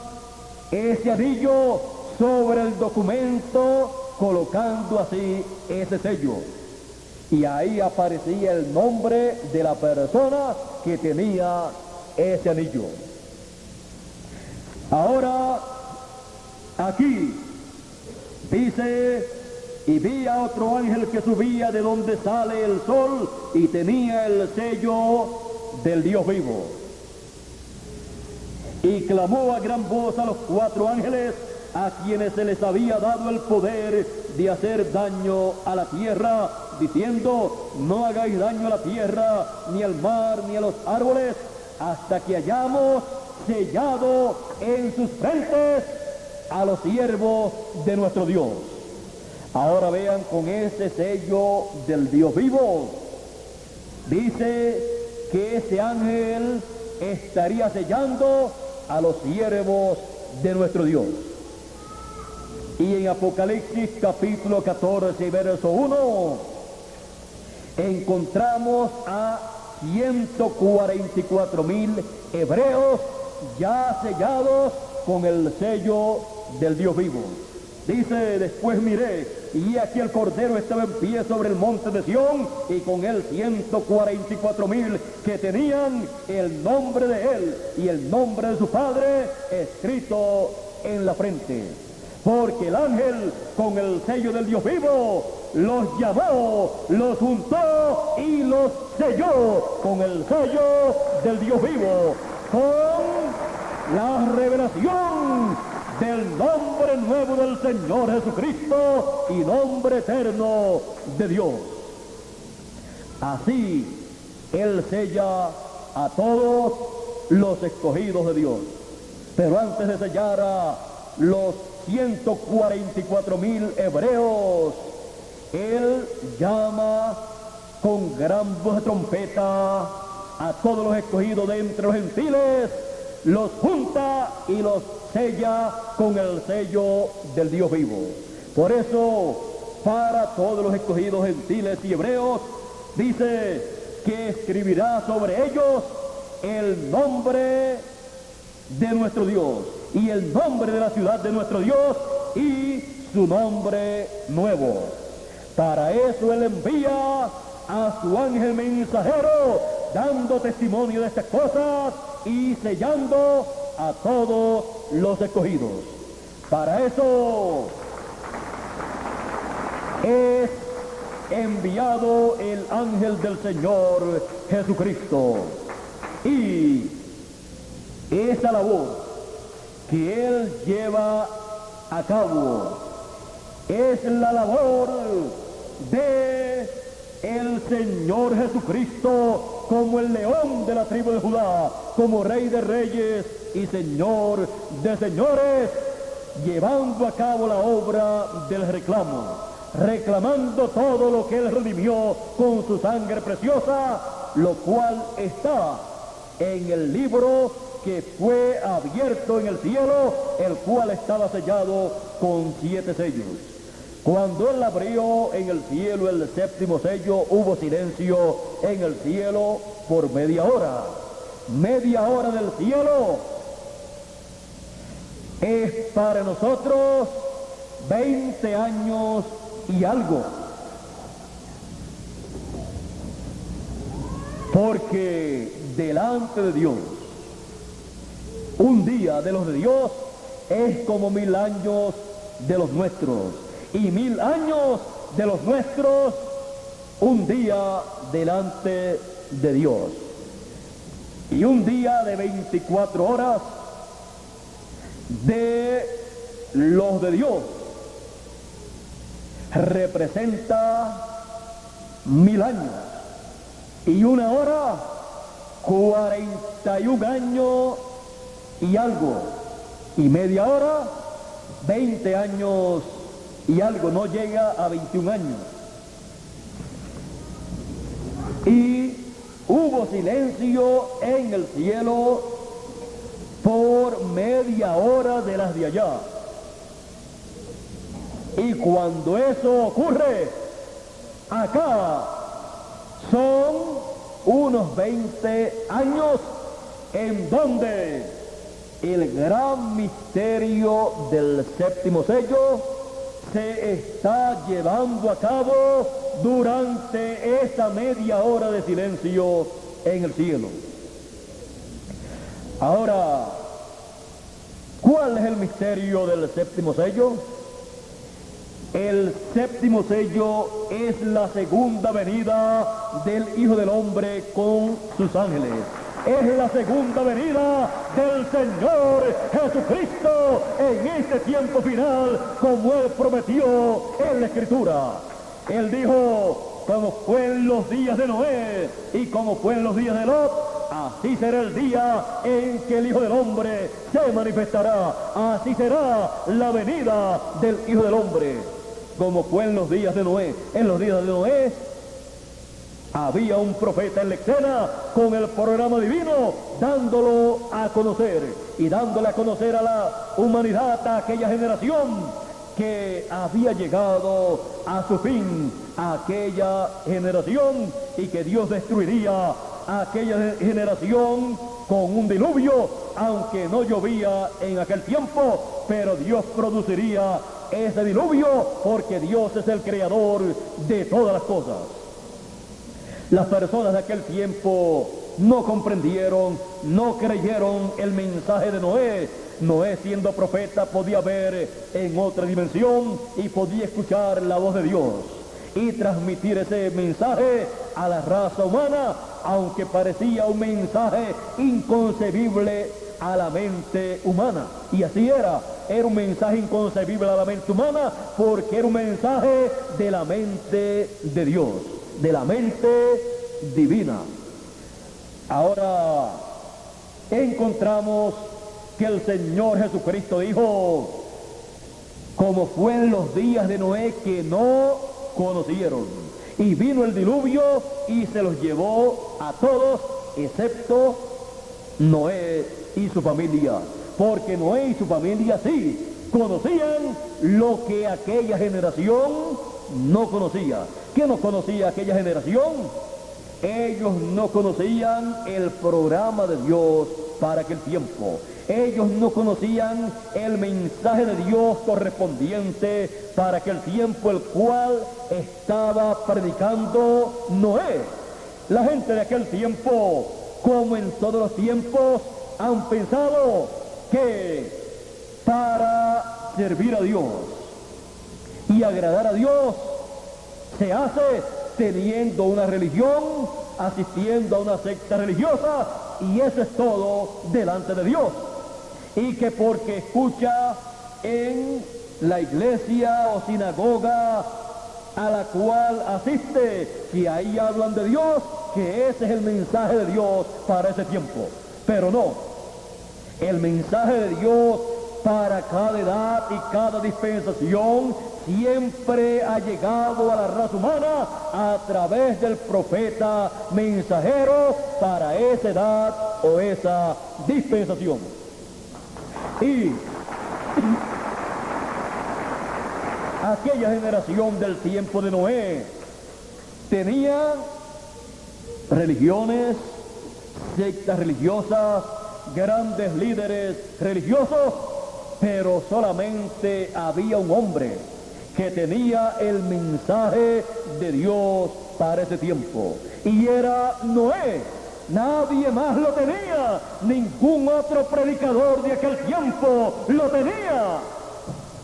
ese anillo sobre el documento, colocando así ese sello. Y ahí aparecía el nombre de la persona que tenía ese anillo. Ahora, aquí dice, y vi a otro ángel que subía de donde sale el sol y tenía el sello del Dios vivo. Y clamó a gran voz a los 4 ángeles a quienes se les había dado el poder de hacer daño a la tierra, diciendo, no hagáis daño a la tierra, ni al mar, ni a los árboles, hasta que hayamos sellado en sus frentes a los siervos de nuestro Dios. Ahora vean con ese sello del Dios vivo. Dice que ese ángel estaría sellando a los siervos de nuestro Dios. Y en Apocalipsis capítulo 14 verso 1 encontramos a 144,000 hebreos ya sellados con el sello del Dios vivo. Dice, después miré, y aquí el Cordero estaba en pie sobre el monte de Sión, y con él 144,000 que tenían el nombre de él y el nombre de su Padre escrito en la frente. Porque el ángel con el sello del Dios vivo los llamó, los juntó y los selló con el sello del Dios vivo, con la revelación del nombre nuevo del Señor Jesucristo y nombre eterno de Dios. Así Él sella a todos los escogidos de Dios. Pero antes de sellar a los 144,000 hebreos, Él llama con gran voz de trompeta a todos los escogidos de entre los gentiles, los junta y los sella con el sello del Dios vivo. Por eso, para todos los escogidos gentiles y hebreos, dice que escribirá sobre ellos el nombre de nuestro Dios y el nombre de la ciudad de nuestro Dios y su nombre nuevo. Para eso Él envía a su ángel mensajero, dando testimonio de estas cosas y sellando a todos los escogidos. Para eso es enviado el ángel del Señor Jesucristo. Y esa labor que Él lleva a cabo es la labor de el Señor Jesucristo como el león de la tribu de Judá, como Rey de reyes y Señor de señores, llevando a cabo la obra del reclamo, reclamando todo lo que Él redimió con su sangre preciosa, lo cual está en el libro que fue abierto en el cielo, el cual estaba sellado con 7 sellos. Cuando Él abrió en el cielo el 7º sello, hubo silencio en el cielo por media hora. Media hora del cielo es para nosotros 20 años y algo. Porque delante de Dios, un día de los de Dios es como 1000 años de los nuestros. Y 1000 años de los nuestros, un día delante de Dios. Y un día de 24 horas de los de Dios representa 1000 años. Y una hora, 41 años y algo. Y media hora, 20 años y algo, no llega a 21 años. Y hubo silencio en el cielo por media hora de las de allá. Y cuando eso ocurre, acá son unos 20 años en donde el gran misterio del 7º sello se está llevando a cabo durante esa media hora de silencio en el cielo. Ahora, ¿cuál es el misterio del 7º sello? El 7º sello es la segunda venida del Hijo del Hombre con sus ángeles. Es la segunda venida del Señor Jesucristo en este tiempo final, como Él prometió en la Escritura. Él dijo, como fue en los días de Noé y como fue en los días de Lot, así será el día en que el Hijo del Hombre se manifestará. Así será la venida del Hijo del Hombre. como fue en los días de Noé. En los días de Noé había un profeta en la escena con el programa divino, dándolo a conocer y dándole a conocer a la humanidad, a aquella generación que había llegado a su fin, a aquella generación, y que Dios destruiría a aquella generación con un diluvio, aunque no llovía en aquel tiempo, pero Dios produciría ese diluvio porque Dios es el creador de todas las cosas. Las personas de aquel tiempo no comprendieron, no creyeron el mensaje de Noé. Noé, siendo profeta, podía ver en otra dimensión y podía escuchar la voz de Dios y transmitir ese mensaje a la raza humana, aunque parecía un mensaje inconcebible a la mente humana. Y así era un mensaje inconcebible a la mente humana, porque era un mensaje de la mente de Dios, de la mente divina. Ahora encontramos que el Señor Jesucristo dijo, como fue en los días de Noé que no conocieron, y vino el diluvio y se los llevó a todos, excepto Noé y su familia, porque Noé y su familia sí conocían lo que aquella generación no conocía. ¿Qué no conocía aquella generación? Ellos no conocían el programa de Dios para aquel tiempo. Ellos no conocían el mensaje de Dios correspondiente para aquel tiempo, el cual estaba predicando Noé. La gente de aquel tiempo, como en todos los tiempos, han pensado que para servir a Dios y agradar a Dios se hace teniendo una religión, asistiendo a una secta religiosa, y eso es todo delante de Dios. Y que porque escucha en la iglesia o sinagoga a la cual asiste, si ahí hablan de Dios, que ese es el mensaje de Dios para ese tiempo. Pero no, el mensaje de Dios para cada edad y cada dispensación siempre ha llegado a la raza humana a través del profeta mensajero para esa edad o esa dispensación. Y aquella generación del tiempo de Noé tenía religiones, sectas religiosas, grandes líderes religiosos, pero solamente había un hombre que tenía el mensaje de Dios para ese tiempo, y era Noé. Nadie más lo tenía, ningún otro predicador de aquel tiempo lo tenía,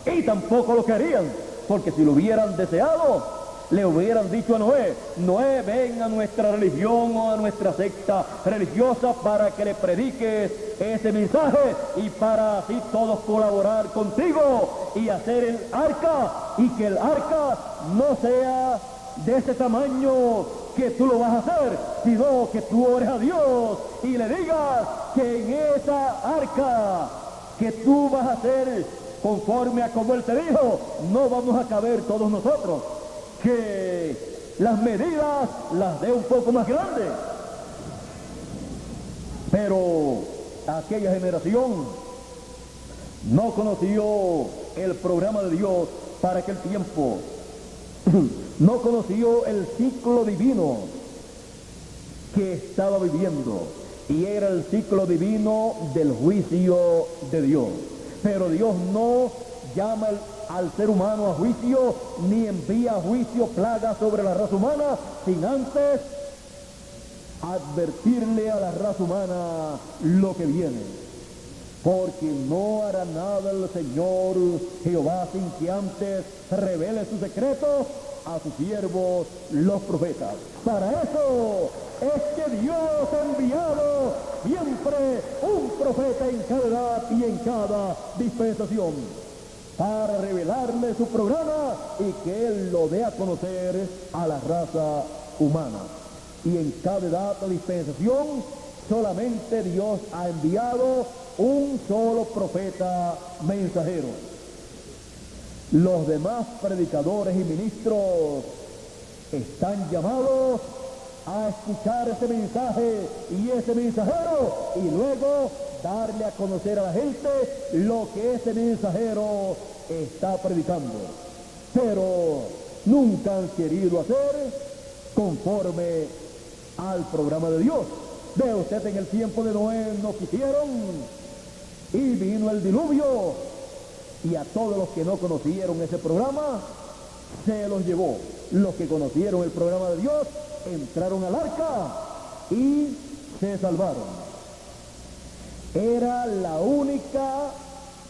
y tampoco lo querían, porque si lo hubieran deseado, le hubieran dicho a Noé: Noé, ven a nuestra religión o a nuestra secta religiosa para que le prediques ese mensaje y para así todos colaborar contigo y hacer el arca, y que el arca no sea de ese tamaño que tú lo vas a hacer, sino que tú ores a Dios y le digas que en esa arca que tú vas a hacer conforme a como Él te dijo, no vamos a caber todos nosotros, que las medidas las dé un poco más grandes. Pero aquella generación no conoció el programa de Dios para aquel tiempo, no conoció el ciclo divino que estaba viviendo, y era el ciclo divino del juicio de Dios. Pero Dios no llama al ser humano a juicio, ni envía a juicio plagas sobre la raza humana, sin antes advertirle a la raza humana lo que viene. Porque no hará nada el Señor Jehová sin que antes revele sus secretos a sus siervos los profetas. Para eso es que Dios ha enviado siempre un profeta en cada edad y en cada dispensación, para revelarle su programa y que Él lo dé a conocer a la raza humana. Y en cada edad o dispensación solamente Dios ha enviado un solo profeta mensajero. Los demás predicadores y ministros están llamados a escuchar ese mensaje y ese mensajero y luego darle a conocer a la gente lo que ese mensajero está predicando. Pero nunca han querido hacer conforme al programa de Dios. Ve usted, en el tiempo de Noé no quisieron y vino el diluvio y a todos los que no conocieron ese programa se los llevó. Los que conocieron el programa de Dios entraron al arca y se salvaron. Era la única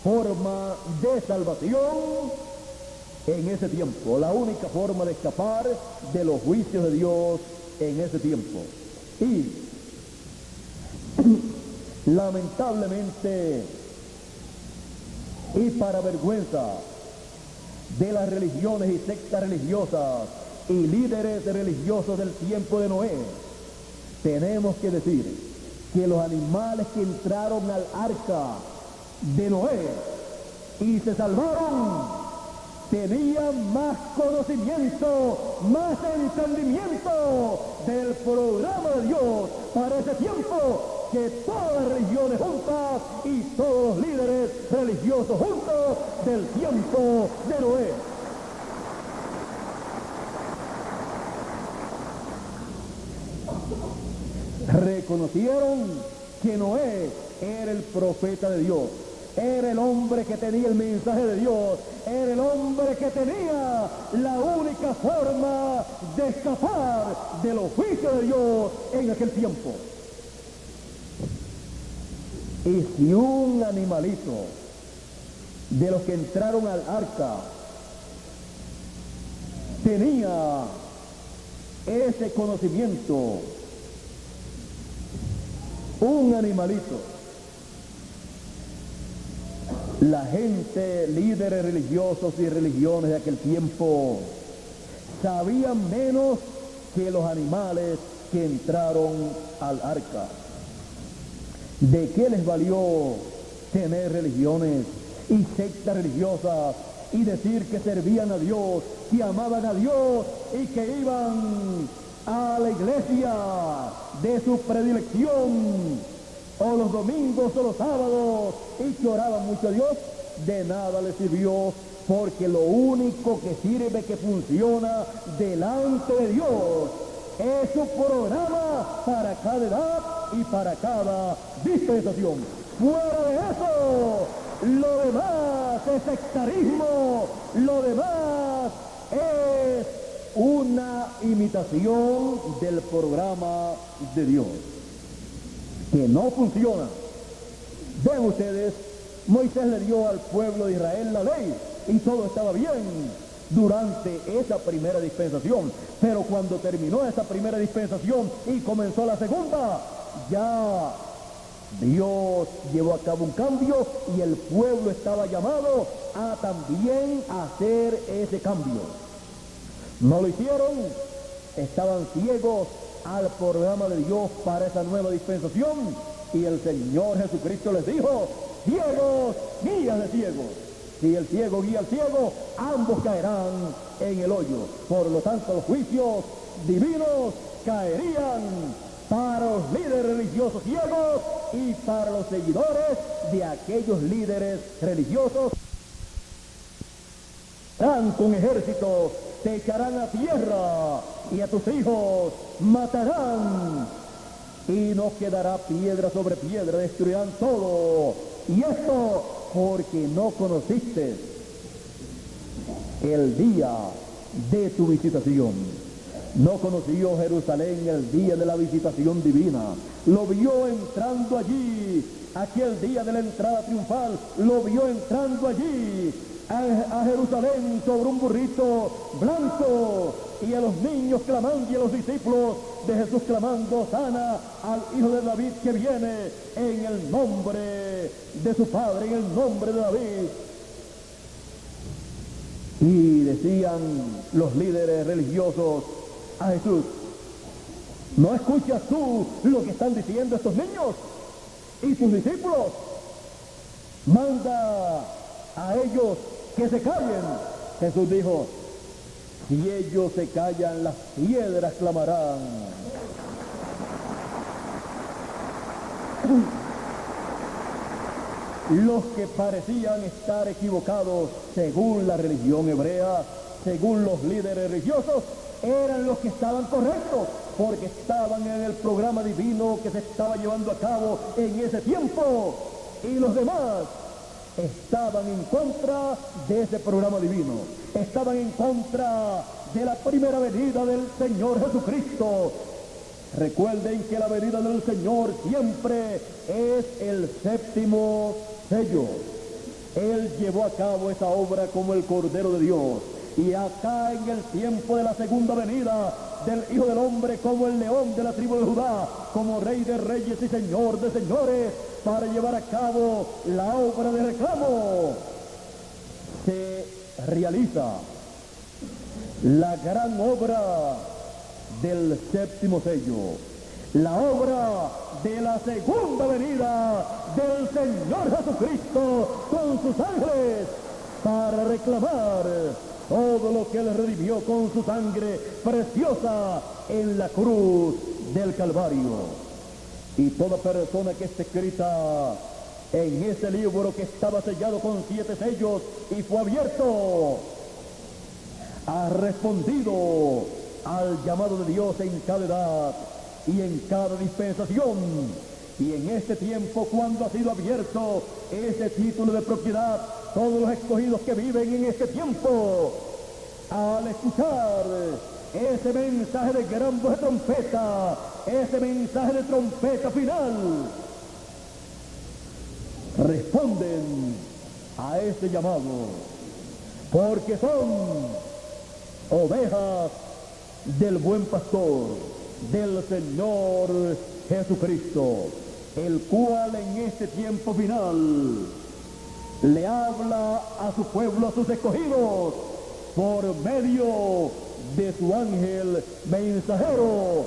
forma de salvación en ese tiempo, la única forma de escapar de los juicios de Dios en ese tiempo. Y lamentablemente, y para vergüenza de las religiones y sectas religiosas y líderes religiosos del tiempo de Noé, tenemos que decir que los animales que entraron al arca de Noé y se salvaron tenían más conocimiento, más entendimiento del programa de Dios para ese tiempo que todas las religiones juntas y todos los líderes religiosos juntos del tiempo de Noé. Reconocieron que Noé era el profeta de Dios, era el hombre que tenía el mensaje de Dios, era el hombre que tenía la única forma de escapar de los juicios de Dios en aquel tiempo. Y si un animalito de los que entraron al arca tenía ese conocimiento, un animalito, la gente, líderes religiosos y religiones de aquel tiempo, sabían menos que los animales que entraron al arca. ¿De qué les valió tener religiones y sectas religiosas y decir que servían a Dios, que amaban a Dios y que iban a la iglesia de su predilección, o los domingos o los sábados, y que oraban mucho a Dios? De nada les sirvió, porque lo único que sirve, que funciona delante de Dios, es su programa para cada edad y para cada dispensación. Fuera de eso, lo demás es sectarismo, lo demás es una imitación del programa de Dios, que no funciona. Ven ustedes, Moisés le dio al pueblo de Israel la ley y todo estaba bien durante esa primera dispensación, pero cuando terminó esa primera dispensación y comenzó la segunda, ya Dios llevó a cabo un cambio y el pueblo estaba llamado a también hacer ese cambio. No lo hicieron, estaban ciegos al programa de Dios para esa nueva dispensación, y el Señor Jesucristo les dijo: ciegos, guías de ciegos. Si el ciego guía al ciego, ambos caerán en el hoyo. Por lo tanto, los juicios divinos caerían para los líderes religiosos ciegos y para los seguidores de aquellos líderes religiosos. Estarán con ejércitos, te echarán a tierra y a tus hijos matarán, y no quedará piedra sobre piedra, destruirán todo. Y esto porque no conociste el día de tu visitación. No conoció Jerusalén el día de la visitación divina. Lo vio entrando allí, aquel día de la entrada triunfal, lo vio entrando allí a Jerusalén sobre un burrito blanco, y a los niños clamando y a los discípulos de Jesús clamando: sana al Hijo de David que viene en el nombre de su Padre, en el nombre de David. Y decían los líderes religiosos a Jesús: ¿no escuchas tú lo que están diciendo estos niños y tus discípulos? Manda a ellos que se callen, Jesús dijo, si ellos se callan, las piedras clamarán. Los que parecían estar equivocados según la religión hebrea, según los líderes religiosos, eran los que estaban correctos, porque estaban en el programa divino que se estaba llevando a cabo en ese tiempo, y los demás estaban en contra de ese programa divino, estaban en contra de la primera venida del Señor Jesucristo. Recuerden que la venida del Señor siempre es el séptimo sello. Él llevó a cabo esa obra como el Cordero de Dios. Y acá en el tiempo de la segunda venida del Hijo del Hombre, como el león de la tribu de Judá, como Rey de reyes y Señor de señores, para llevar a cabo la obra de reclamo, se realiza la gran obra del séptimo sello, la obra de la segunda venida del Señor Jesucristo con sus ángeles, para reclamar todo lo que Él redimió con su sangre preciosa en la cruz del Calvario. Y toda persona que esté escrita en ese libro que estaba sellado con 7 sellos y fue abierto, ha respondido al llamado de Dios en cada edad y en cada dispensación. Y en este tiempo, cuando ha sido abierto ese título de propiedad, todos los escogidos que viven en este tiempo, al escuchar ese mensaje de gran voz de trompeta, ese mensaje de trompeta final, responden a ese llamado, porque son ovejas del buen pastor, del Señor Jesucristo, el cual en este tiempo final le habla a su pueblo, a sus escogidos, por medio de su ángel mensajero,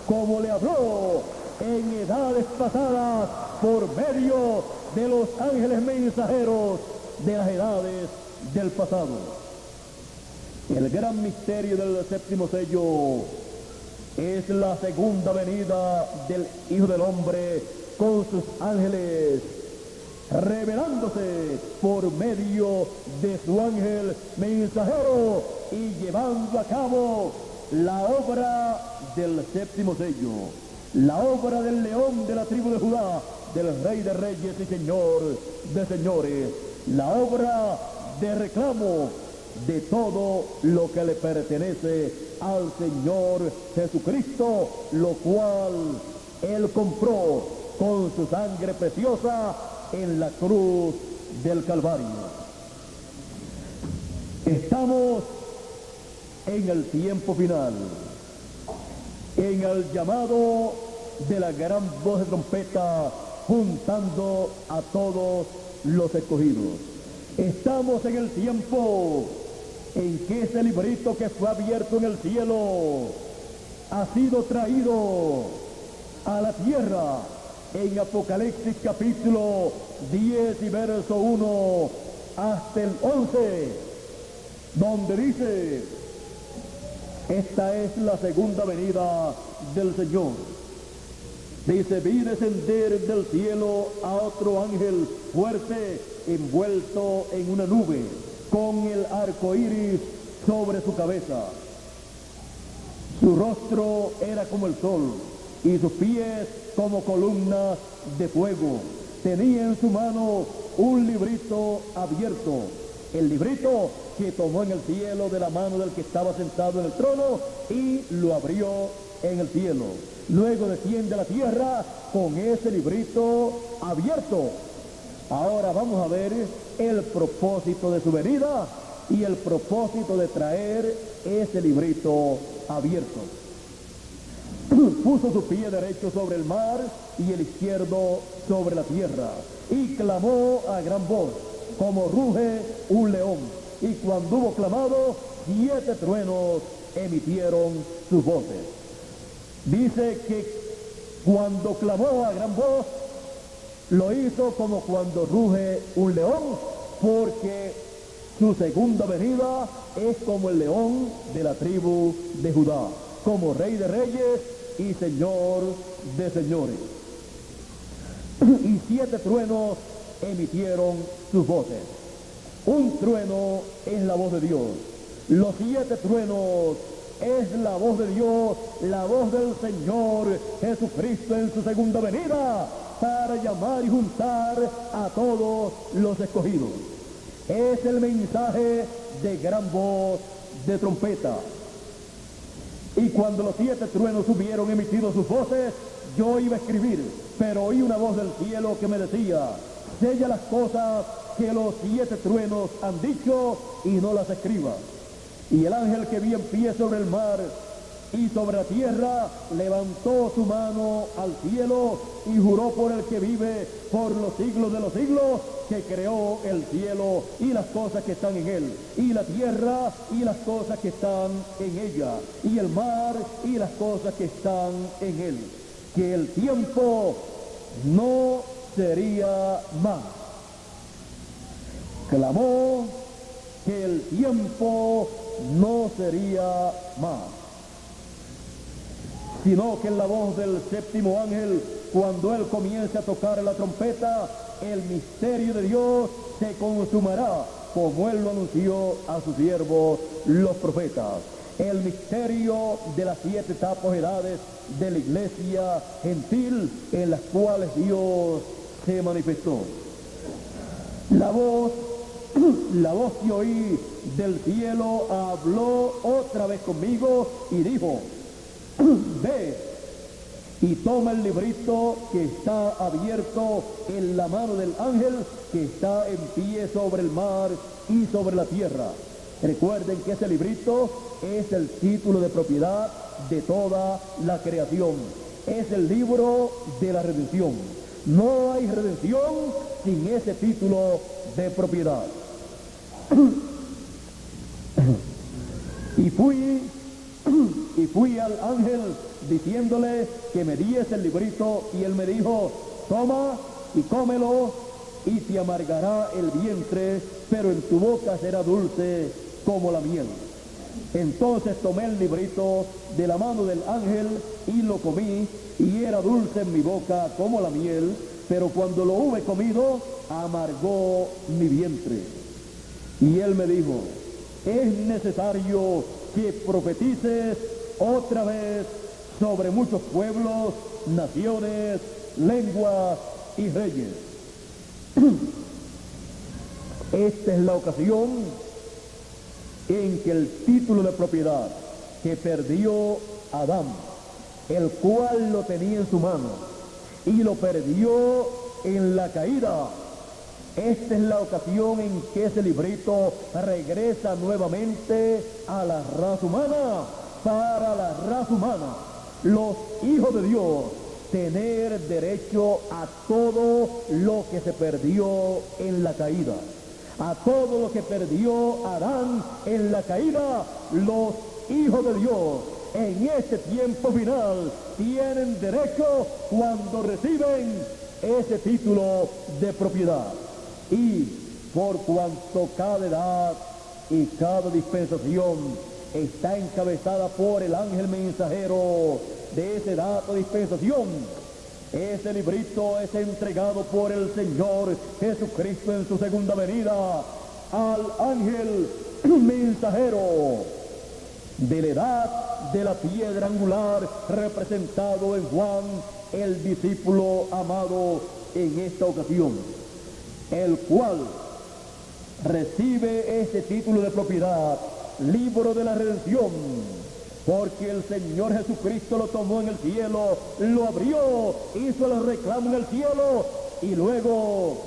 como le habló en edades pasadas por medio de los ángeles mensajeros de las edades del pasado. El gran misterio del séptimo sello es la segunda venida del Hijo del Hombre con sus ángeles, revelándose por medio de su ángel mensajero y llevando a cabo la obra del séptimo sello, la obra del león de la tribu de Judá, del Rey de reyes y Señor de señores, la obra de reclamo de todo lo que le pertenece al Señor Jesucristo, lo cual Él compró con su sangre preciosa en la cruz del Calvario. Estamos en el tiempo final, en el llamado de la gran voz de trompeta, juntando a todos los escogidos. Estamos en el tiempo en que ese librito que fue abierto en el cielo ha sido traído a la tierra en Apocalipsis capítulo 10 y verso 1 hasta el 11, donde dice: esta es la segunda venida del Señor. Dice: vi descender del cielo a otro ángel fuerte, envuelto en una nube, con el arco iris sobre su cabeza. Su rostro era como el sol, y sus pies como columnas de fuego. Tenía en su mano un librito abierto, el librito que tomó en el cielo de la mano del que estaba sentado en el trono y lo abrió en el cielo. Luego desciende a la tierra con ese librito abierto. Ahora vamos a ver el propósito de su venida y el propósito de traer ese librito abierto. Puso su pie derecho sobre el mar y el izquierdo sobre la tierra, y clamó a gran voz, como ruge un león. Y cuando hubo clamado, 7 truenos emitieron sus voces. Dice que cuando clamó a gran voz, lo hizo como cuando ruge un león, porque Su segunda venida es como el león de la tribu de Judá, como rey de reyes y señor de señores. Y 7 truenos emitieron sus voces. Un trueno es la voz de Dios. Los 7 truenos es la voz de Dios, la voz del Señor Jesucristo en su segunda venida, para llamar y juntar a todos los escogidos. Es el mensaje de gran voz de trompeta. Y cuando los 7 truenos hubieron emitido sus voces, yo iba a escribir, pero oí una voz del cielo que me decía: sella las cosas que los 7 truenos han dicho y no las escribas. Y el ángel que vi en pie sobre el mar y sobre la tierra levantó su mano al cielo y juró por el que vive por los siglos de los siglos, que creó el cielo y las cosas que están en él, y la tierra y las cosas que están en ella, y el mar y las cosas que están en él, que el tiempo no sería más. Clamó que el tiempo no sería más, sino que en la voz del 7º ángel, cuando él comience a tocar la trompeta, el misterio de Dios se consumará, como él lo anunció a sus siervos los profetas. El misterio de las 7 etapas edades de la iglesia gentil, en las cuales Dios se manifestó. La voz que oí del cielo habló otra vez conmigo y dijo: ve y toma el librito que está abierto en la mano del ángel que está en pie sobre el mar y sobre la tierra. Recuerden que ese librito es el título de propiedad de toda la creación. Es el libro de la redención. No hay redención sin ese título de propiedad. Y fui al ángel diciéndole que me diese el librito, y él me dijo: toma y cómelo, y te amargará el vientre, pero en tu boca será dulce como la miel. Entonces tomé el librito de la mano del ángel y lo comí, y era dulce en mi boca como la miel, pero cuando lo hube comido, amargó mi vientre. Y él me dijo: es necesario que profetices otra vez sobre muchos pueblos, naciones, lenguas y reyes. Esta es la ocasión en que el título de propiedad que perdió Adán, el cual lo tenía en su mano y lo perdió en la caída, esta es la ocasión en que ese librito regresa nuevamente a la raza humana, para la raza humana, los hijos de Dios, tener derecho a todo lo que se perdió en la caída. A todo lo que perdió Adán en la caída, los hijos de Dios en este tiempo final tienen derecho cuando reciben ese título de propiedad. Y por cuanto cada edad y cada dispensación está encabezada por el ángel mensajero de esa edad o dispensación, ese librito es entregado por el Señor Jesucristo en su segunda venida al ángel mensajero de la edad de la piedra angular, representado en Juan, el discípulo amado en esta ocasión, el cual recibe este título de propiedad, libro de la redención, porque el Señor Jesucristo lo tomó en el cielo, lo abrió, hizo el reclamo en el cielo y luego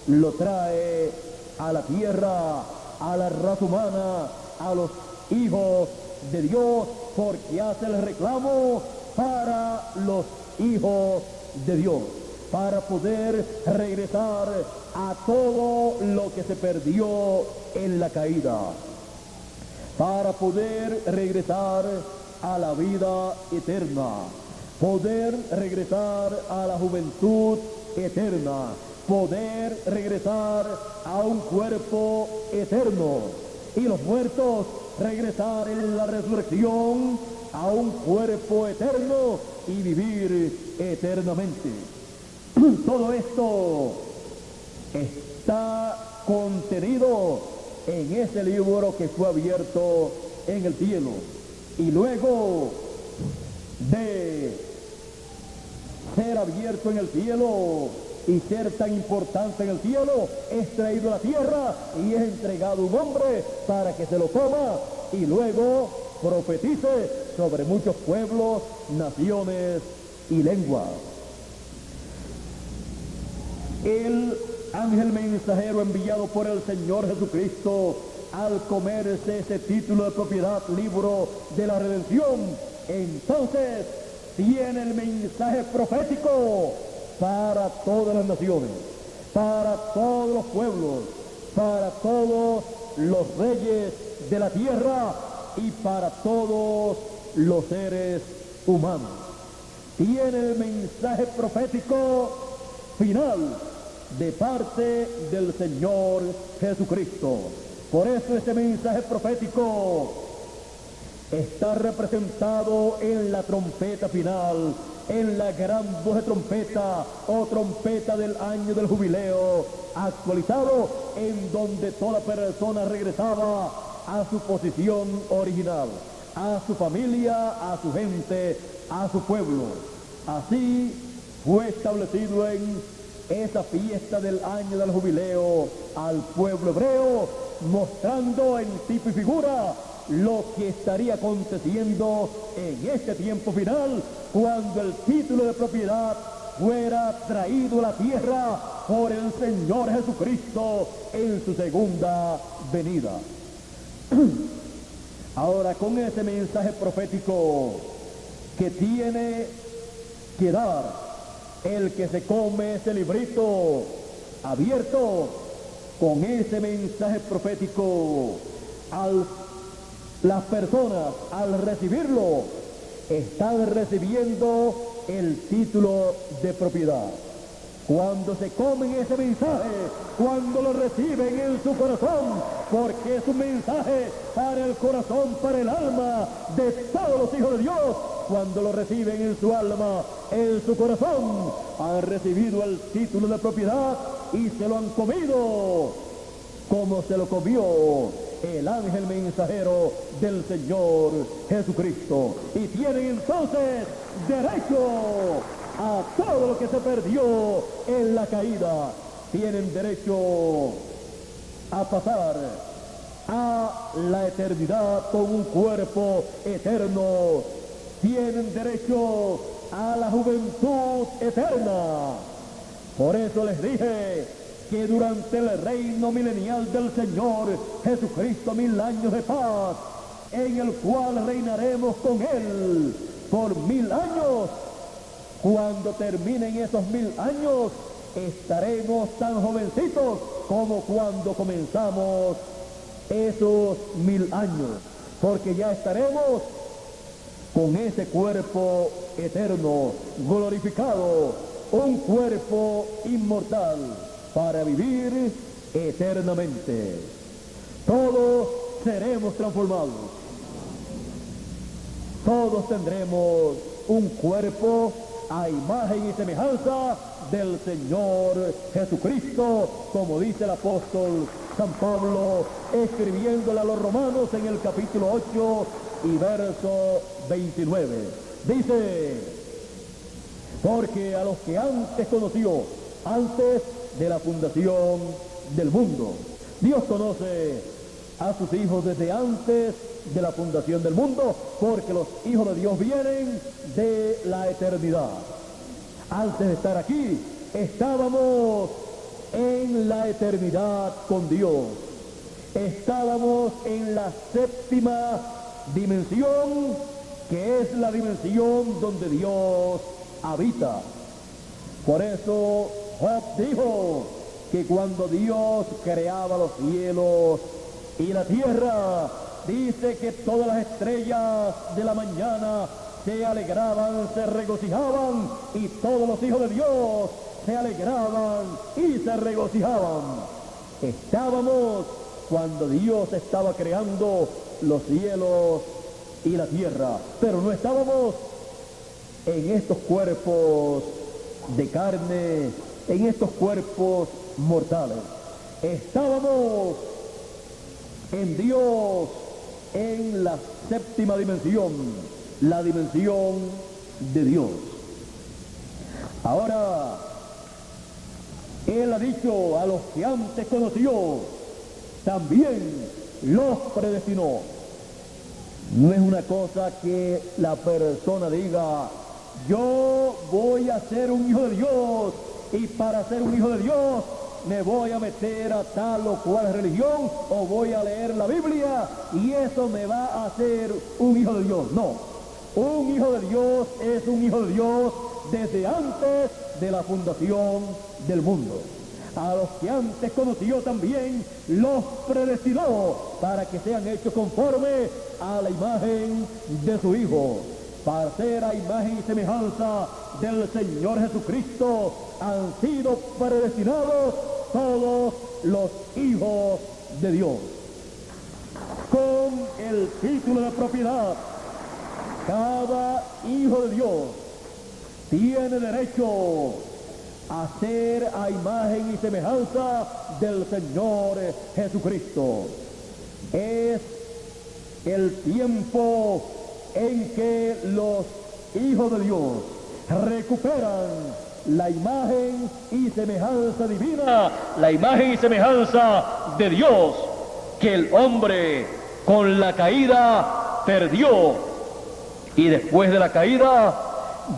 lo trae a la tierra, a la raza humana, a los hijos de Dios, porque hace el reclamo para los hijos de Dios, para poder regresar a todo lo que se perdió en la caída, para poder regresar a la vida eterna, poder regresar a la juventud eterna, poder regresar a un cuerpo eterno, y los muertos regresar en la resurrección a un cuerpo eterno y vivir eternamente. Todo esto está contenido en ese libro que fue abierto en el cielo, y luego de ser abierto en el cielo y ser tan importante en el cielo, es traído a la tierra y es entregado a un hombre para que se lo coma y luego profetice sobre muchos pueblos, naciones y lenguas. El ángel mensajero enviado por el Señor Jesucristo, al comerse ese título de propiedad, libro de la redención, entonces tiene el mensaje profético para todas las naciones, para todos los pueblos, para todos los reyes de la tierra y para todos los seres humanos. Tiene el mensaje profético final de parte del Señor Jesucristo. Por eso ese mensaje profético está representado en la trompeta final, en la gran voz de trompeta o trompeta del año del jubileo actualizado, en donde toda persona regresaba a su posición original, a su familia, a su gente, a su pueblo. Así fue establecido en esa fiesta del año del jubileo al pueblo hebreo, mostrando en tipo y figura lo que estaría aconteciendo en este tiempo final, cuando el título de propiedad fuera traído a la tierra por el Señor Jesucristo en su segunda venida. Ahora, con ese mensaje profético que tiene que dar el que se come ese librito abierto, con ese mensaje profético, las personas al recibirlo están recibiendo el título de propiedad. Cuando se comen ese mensaje, cuando lo reciben en su corazón, porque es un mensaje para el corazón, para el alma de todos los hijos de Dios, cuando lo reciben en su alma, en su corazón, han recibido el título de propiedad y se lo han comido como se lo comió el ángel mensajero del Señor Jesucristo, y tienen entonces derecho a todo lo que se perdió en la caída. Tienen derecho a pasar a la eternidad con un cuerpo eterno. Tienen derecho a la juventud eterna. Por eso les dije que durante el reino milenial del Señor Jesucristo, 1000 años de paz, en el cual reinaremos con Él por 1000 años. Cuando terminen esos 1000 años, estaremos tan jovencitos como cuando comenzamos esos 1000 años, porque ya estaremos con ese cuerpo eterno, glorificado, un cuerpo inmortal para vivir eternamente. Todos seremos transformados. Todos tendremos un cuerpo a imagen y semejanza del Señor Jesucristo, como dice el apóstol San Pablo, escribiéndole a los romanos en el capítulo 8 y verso 29. Dice: porque a los que antes conoció, antes de la fundación del mundo. Dios conoce a sus hijos desde antes de la fundación del mundo, porque los hijos de Dios vienen de la eternidad. Antes de estar aquí, estábamos en la eternidad con Dios. Estábamos en la séptima dimensión, que es la dimensión donde Dios habita. Por eso Job dijo que cuando Dios creaba los cielos y la tierra, dice que todas las estrellas de la mañana se alegraban, se regocijaban, y todos los hijos de Dios se alegraban y se regocijaban. Estábamos cuando Dios estaba creando los cielos y la tierra, pero no estábamos en estos cuerpos de carne, en estos cuerpos mortales. Estábamos en Dios, en la séptima dimensión, la dimensión de Dios. Ahora, Él ha dicho a los que antes conoció, también los predestinó. No es una cosa que la persona diga, yo voy a ser un hijo de Dios y para ser un hijo de Dios me voy a meter a tal o cual religión o voy a leer la Biblia y eso me va a hacer un hijo de Dios. No, un hijo de Dios es un hijo de Dios desde antes de la fundación del mundo. A los que antes conoció también los predestinó para que sean hechos conforme a la imagen de su Hijo, para ser a imagen y semejanza del Señor Jesucristo. Han sido predestinados todos los hijos de Dios. Con el título de propiedad, cada hijo de Dios tiene derecho a ser a imagen y semejanza del Señor Jesucristo. Es el tiempo en que los hijos de Dios recuperan la imagen y semejanza divina, la imagen y semejanza de Dios, que el hombre con la caída perdió. Y después de la caída,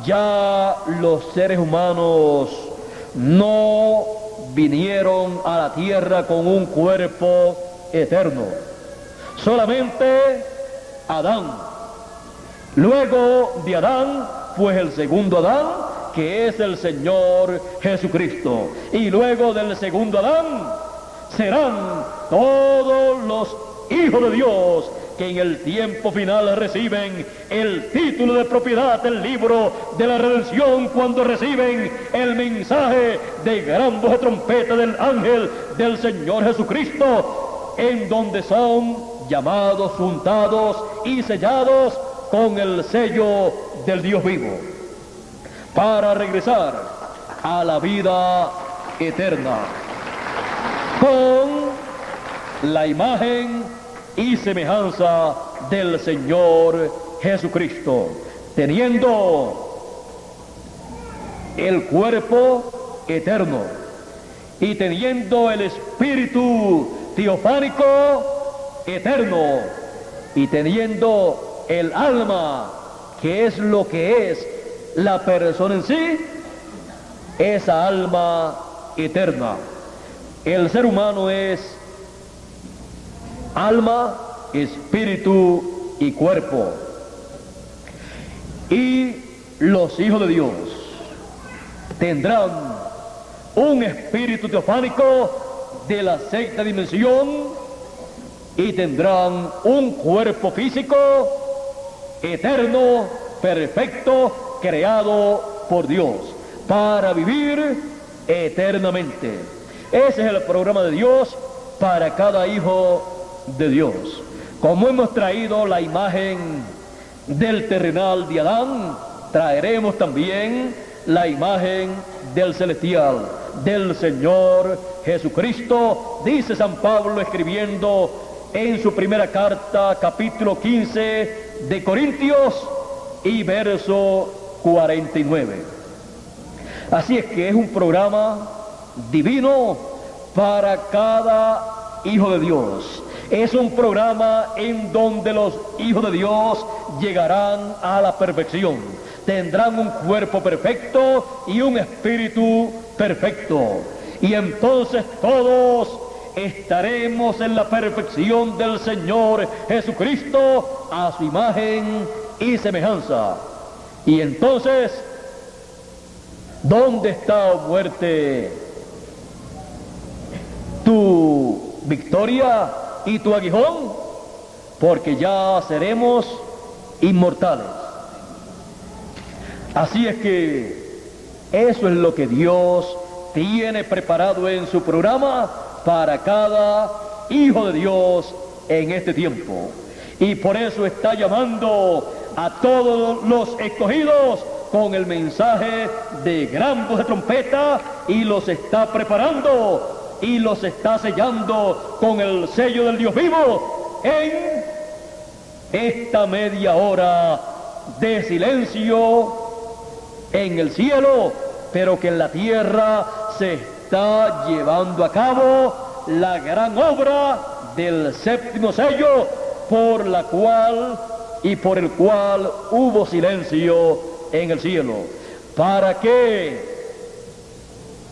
ya los seres humanos no vinieron a la tierra con un cuerpo eterno. Solamente Adán. Luego de Adán, pues el segundo Adán, que es el Señor Jesucristo. Y luego del segundo Adán, serán todos los hijos de Dios que en el tiempo final reciben el título de propiedad del libro de la redención, cuando reciben el mensaje de gran voz de trompeta del ángel del Señor Jesucristo, en donde son llamados, juntados y sellados con el sello del Dios vivo, para regresar a la vida eterna, con la imagen y semejanza del Señor Jesucristo, teniendo el cuerpo eterno y teniendo el espíritu teofánico eterno y teniendo el alma, que es lo que es la persona en sí, esa alma eterna. El ser humano es alma, espíritu y cuerpo. Y los hijos de Dios tendrán un espíritu teofánico de la sexta dimensión y tendrán un cuerpo físico eterno, perfecto, creado por Dios para vivir eternamente. Ese es el programa de Dios para cada hijo de Dios. Como hemos traído la imagen del terrenal de Adán, traeremos también la imagen del celestial, del Señor Jesucristo. Dice San Pablo escribiendo en su primera carta, capítulo 15 de Corintios y verso 49. Así es que es un programa divino para cada hijo de Dios. Es un programa en donde los hijos de Dios llegarán a la perfección. Tendrán un cuerpo perfecto y un espíritu perfecto. Y entonces todos estaremos en la perfección del Señor Jesucristo a su imagen y semejanza. Y entonces, ¿dónde está, oh muerte, tu victoria y tu aguijón? Porque ya seremos inmortales. Así es que eso es lo que Dios tiene preparado en su programa para cada hijo de Dios en este tiempo. Y por eso está llamando a todos los escogidos con el mensaje de gran voz de trompeta, y los está preparando y los está sellando con el sello del Dios vivo en esta media hora de silencio en el cielo, pero que en la tierra se está llevando a cabo la gran obra del séptimo sello, por la cual y por el cual hubo silencio en el cielo, para que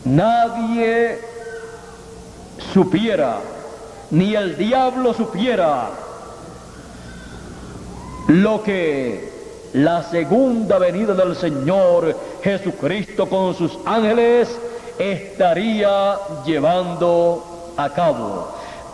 nadie supiera, ni el diablo supiera, lo que la segunda venida del Señor Jesucristo con sus ángeles estaría llevando a cabo,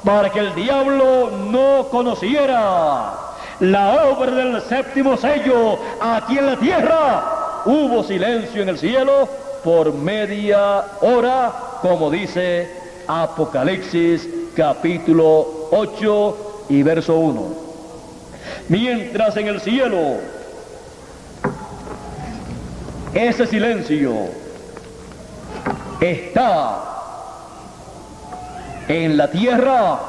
para que el diablo no conociera la obra del séptimo sello aquí en la tierra. Hubo silencio en el cielo por media hora, como dice Apocalipsis capítulo 8 y verso 1. Mientras en el cielo ese silencio está, en la tierra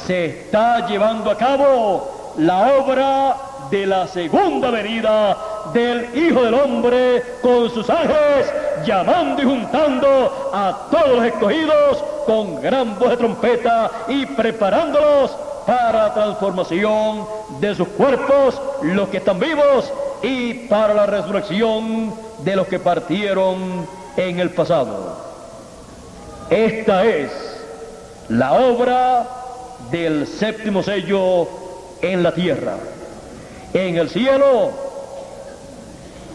se está llevando a cabo la obra de la segunda venida del Hijo del Hombre con sus ángeles, llamando y juntando a todos los escogidos con gran voz de trompeta y preparándolos para la transformación de sus cuerpos, los que están vivos, y para la resurrección de los que partieron en el pasado. Esta es la obra del séptimo sello en la tierra. En el cielo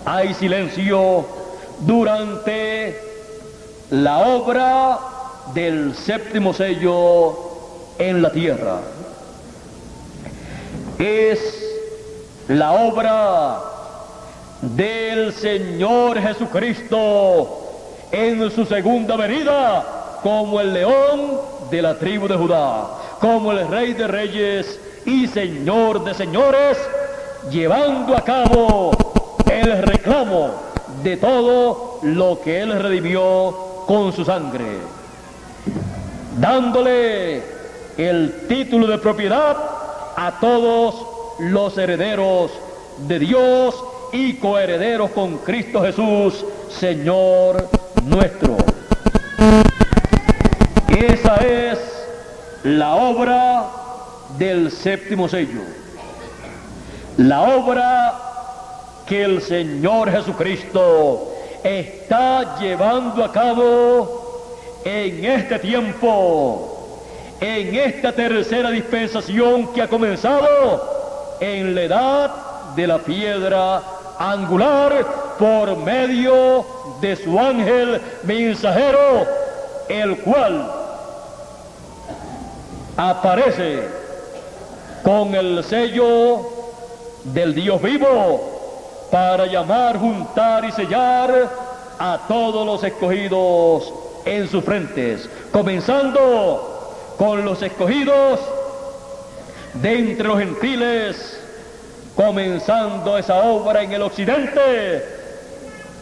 hay silencio durante la obra del séptimo sello en la tierra. Es la obra del Señor Jesucristo en su segunda venida, como el león de la tribu de Judá, como el Rey de Reyes y Señor de Señores, llevando a cabo el reclamo de todo lo que Él redimió con su sangre, dándole el título de propiedad a todos los herederos de Dios y coherederos con Cristo Jesús, Señor nuestro. Esa es la obra del séptimo sello, la obra que el Señor Jesucristo está llevando a cabo en este tiempo, en esta tercera dispensación que ha comenzado en la edad de la piedra angular, por medio de su ángel mensajero, el cual aparece con el sello del Dios vivo para llamar, juntar y sellar a todos los escogidos en sus frentes, comenzando con los escogidos de entre los gentiles, comenzando esa obra en el occidente,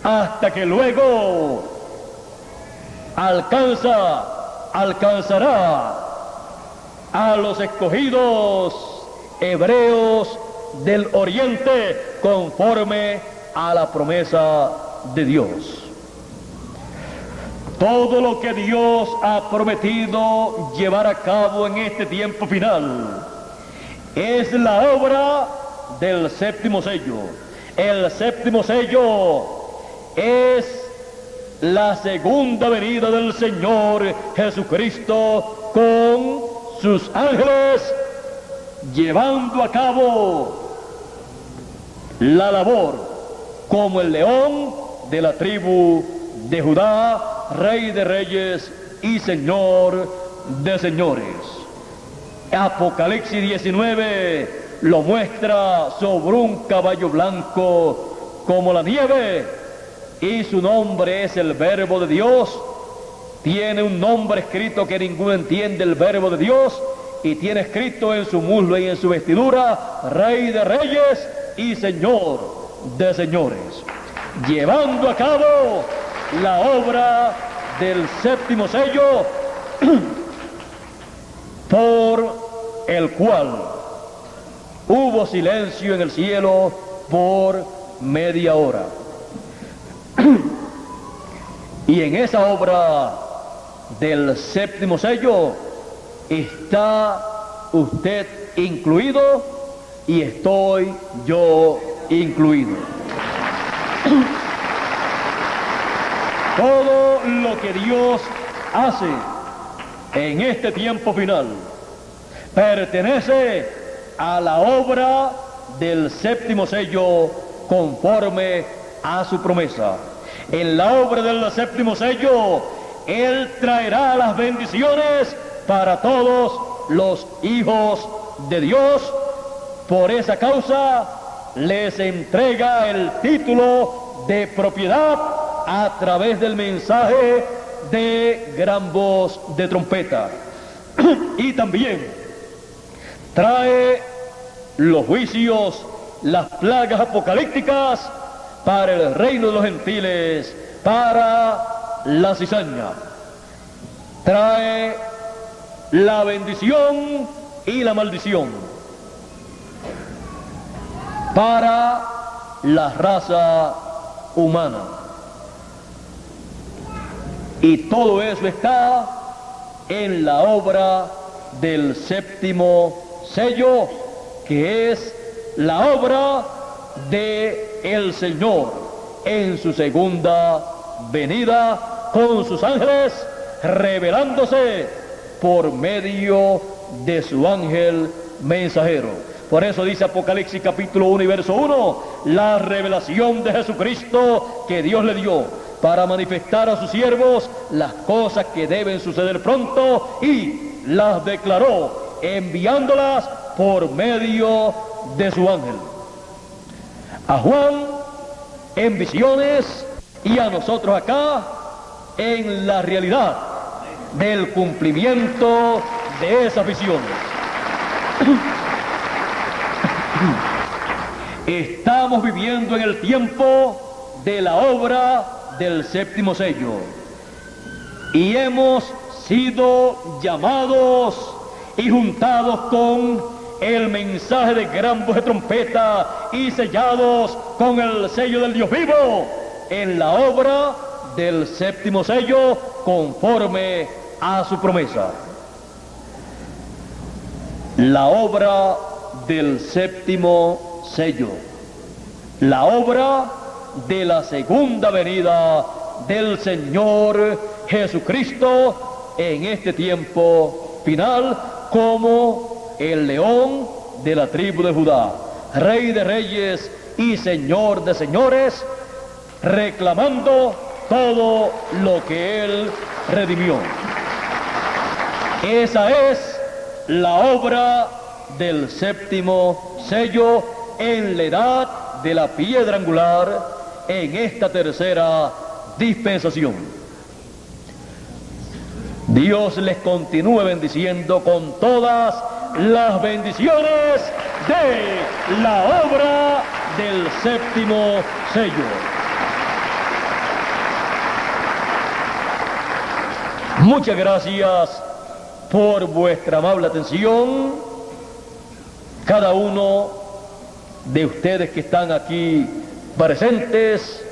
hasta que luego alcanzará a los escogidos hebreos del oriente, conforme a la promesa de Dios. Todo lo que Dios ha prometido llevar a cabo en este tiempo final es la obra del séptimo sello. El séptimo sello es la segunda venida del Señor Jesucristo con sus ángeles, llevando a cabo la labor como el león de la tribu de Judá, Rey de Reyes y Señor de Señores. Apocalipsis 19 lo muestra sobre un caballo blanco como la nieve, y su nombre es el Verbo de Dios, tiene un nombre escrito que ninguno entiende, el verbo de Dios, y tiene escrito en su muslo y en su vestidura, Rey de Reyes y Señor de Señores, llevando a cabo la obra del séptimo sello, por el cual hubo silencio en el cielo por media hora. Y en esa obra del séptimo sello está usted incluido y estoy yo incluido. Todo lo que Dios hace en este tiempo final pertenece a la obra del séptimo sello conforme a su promesa. En la obra del séptimo sello, Él traerá las bendiciones para todos los hijos de Dios. Por esa causa les entrega el título de propiedad a través del mensaje de gran voz de trompeta. Y también trae los juicios, las plagas apocalípticas para el reino de los gentiles, para la cizaña. Trae la bendición y la maldición para la raza humana. Y todo eso está en la obra del séptimo sello, que es la obra de el Señor en su segunda venida con sus ángeles, revelándose por medio de su ángel mensajero. Por eso dice Apocalipsis capítulo 1 y verso 1, la revelación de Jesucristo que Dios le dio para manifestar a sus siervos las cosas que deben suceder pronto, y las declaró enviándolas por medio de su ángel. A Juan en visiones y a nosotros acá en la realidad del cumplimiento de esas visiones. Estamos viviendo en el tiempo de la obra del séptimo sello y hemos sido llamados y juntados con el mensaje de gran voz de trompeta y sellados con el sello del Dios vivo en la obra del séptimo sello conforme a su promesa. La obra del séptimo sello, la obra de la segunda venida del Señor Jesucristo en este tiempo final como el león de la tribu de Judá, Rey de Reyes y Señor de Señores, reclamando todo lo que Él redimió. Esa es la obra del séptimo sello en la edad de la piedra angular en esta tercera dispensación. Dios les continúe bendiciendo con todas las bendiciones de la obra del séptimo sello. Muchas gracias por vuestra amable atención. Cada uno de ustedes que están aquí presentes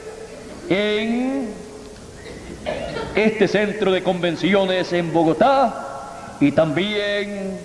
en este centro de convenciones en Bogotá, y también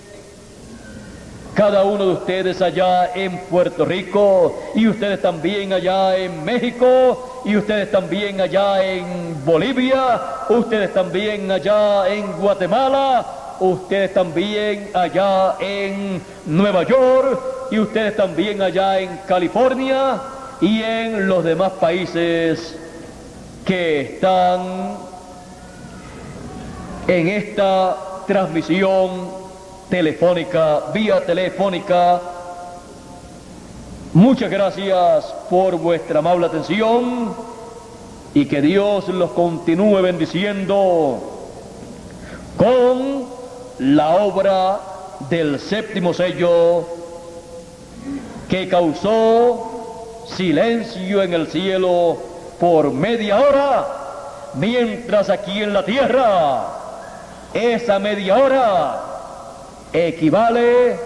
cada uno de ustedes allá en Puerto Rico, y ustedes también allá en México, y ustedes también allá en Bolivia, ustedes también allá en Guatemala, ustedes también allá en Nueva York, y ustedes también allá en California y en los demás países que están en esta transmisión telefónica, vía telefónica. Muchas gracias por vuestra amable atención y que Dios los continúe bendiciendo con la obra del séptimo sello que causó silencio en el cielo por media hora, mientras aquí en la tierra esa media hora equivale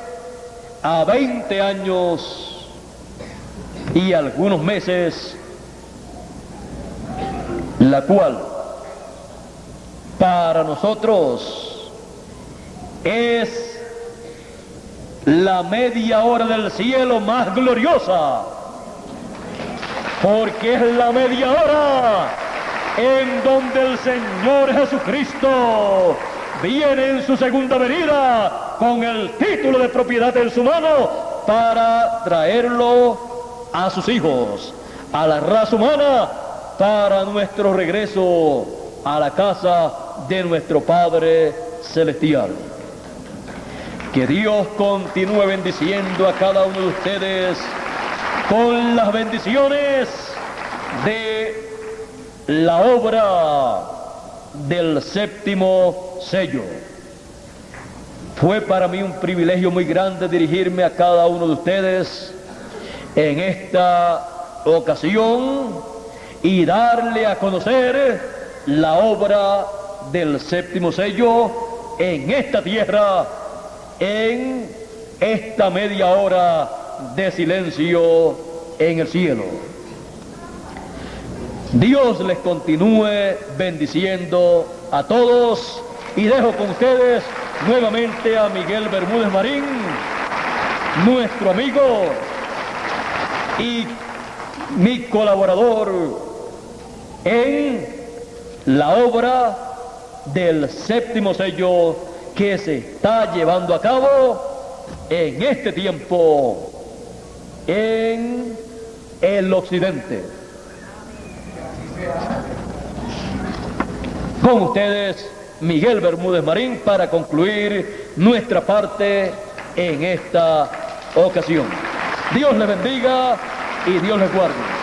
a 20 años y algunos meses, la cual para nosotros es la media hora del cielo más gloriosa, porque es la media hora en donde el Señor Jesucristo viene en su segunda venida con el título de propiedad en su mano para traerlo a sus hijos, a la raza humana, para nuestro regreso a la casa de nuestro Padre Celestial. Que Dios continúe bendiciendo a cada uno de ustedes con las bendiciones de la obra del séptimo sello. Fue para mí un privilegio muy grande dirigirme a cada uno de ustedes en esta ocasión y darle a conocer la obra del séptimo sello en esta tierra, en esta media hora de silencio en el cielo. Dios les continúe bendiciendo a todos y dejo con ustedes nuevamente a Miguel Bermúdez Marín, nuestro amigo y mi colaborador en la obra del séptimo sello que se está llevando a cabo en este tiempo en el occidente. Con ustedes, Miguel Bermúdez Marín, para concluir nuestra parte en esta ocasión. Dios les bendiga y Dios les guarde.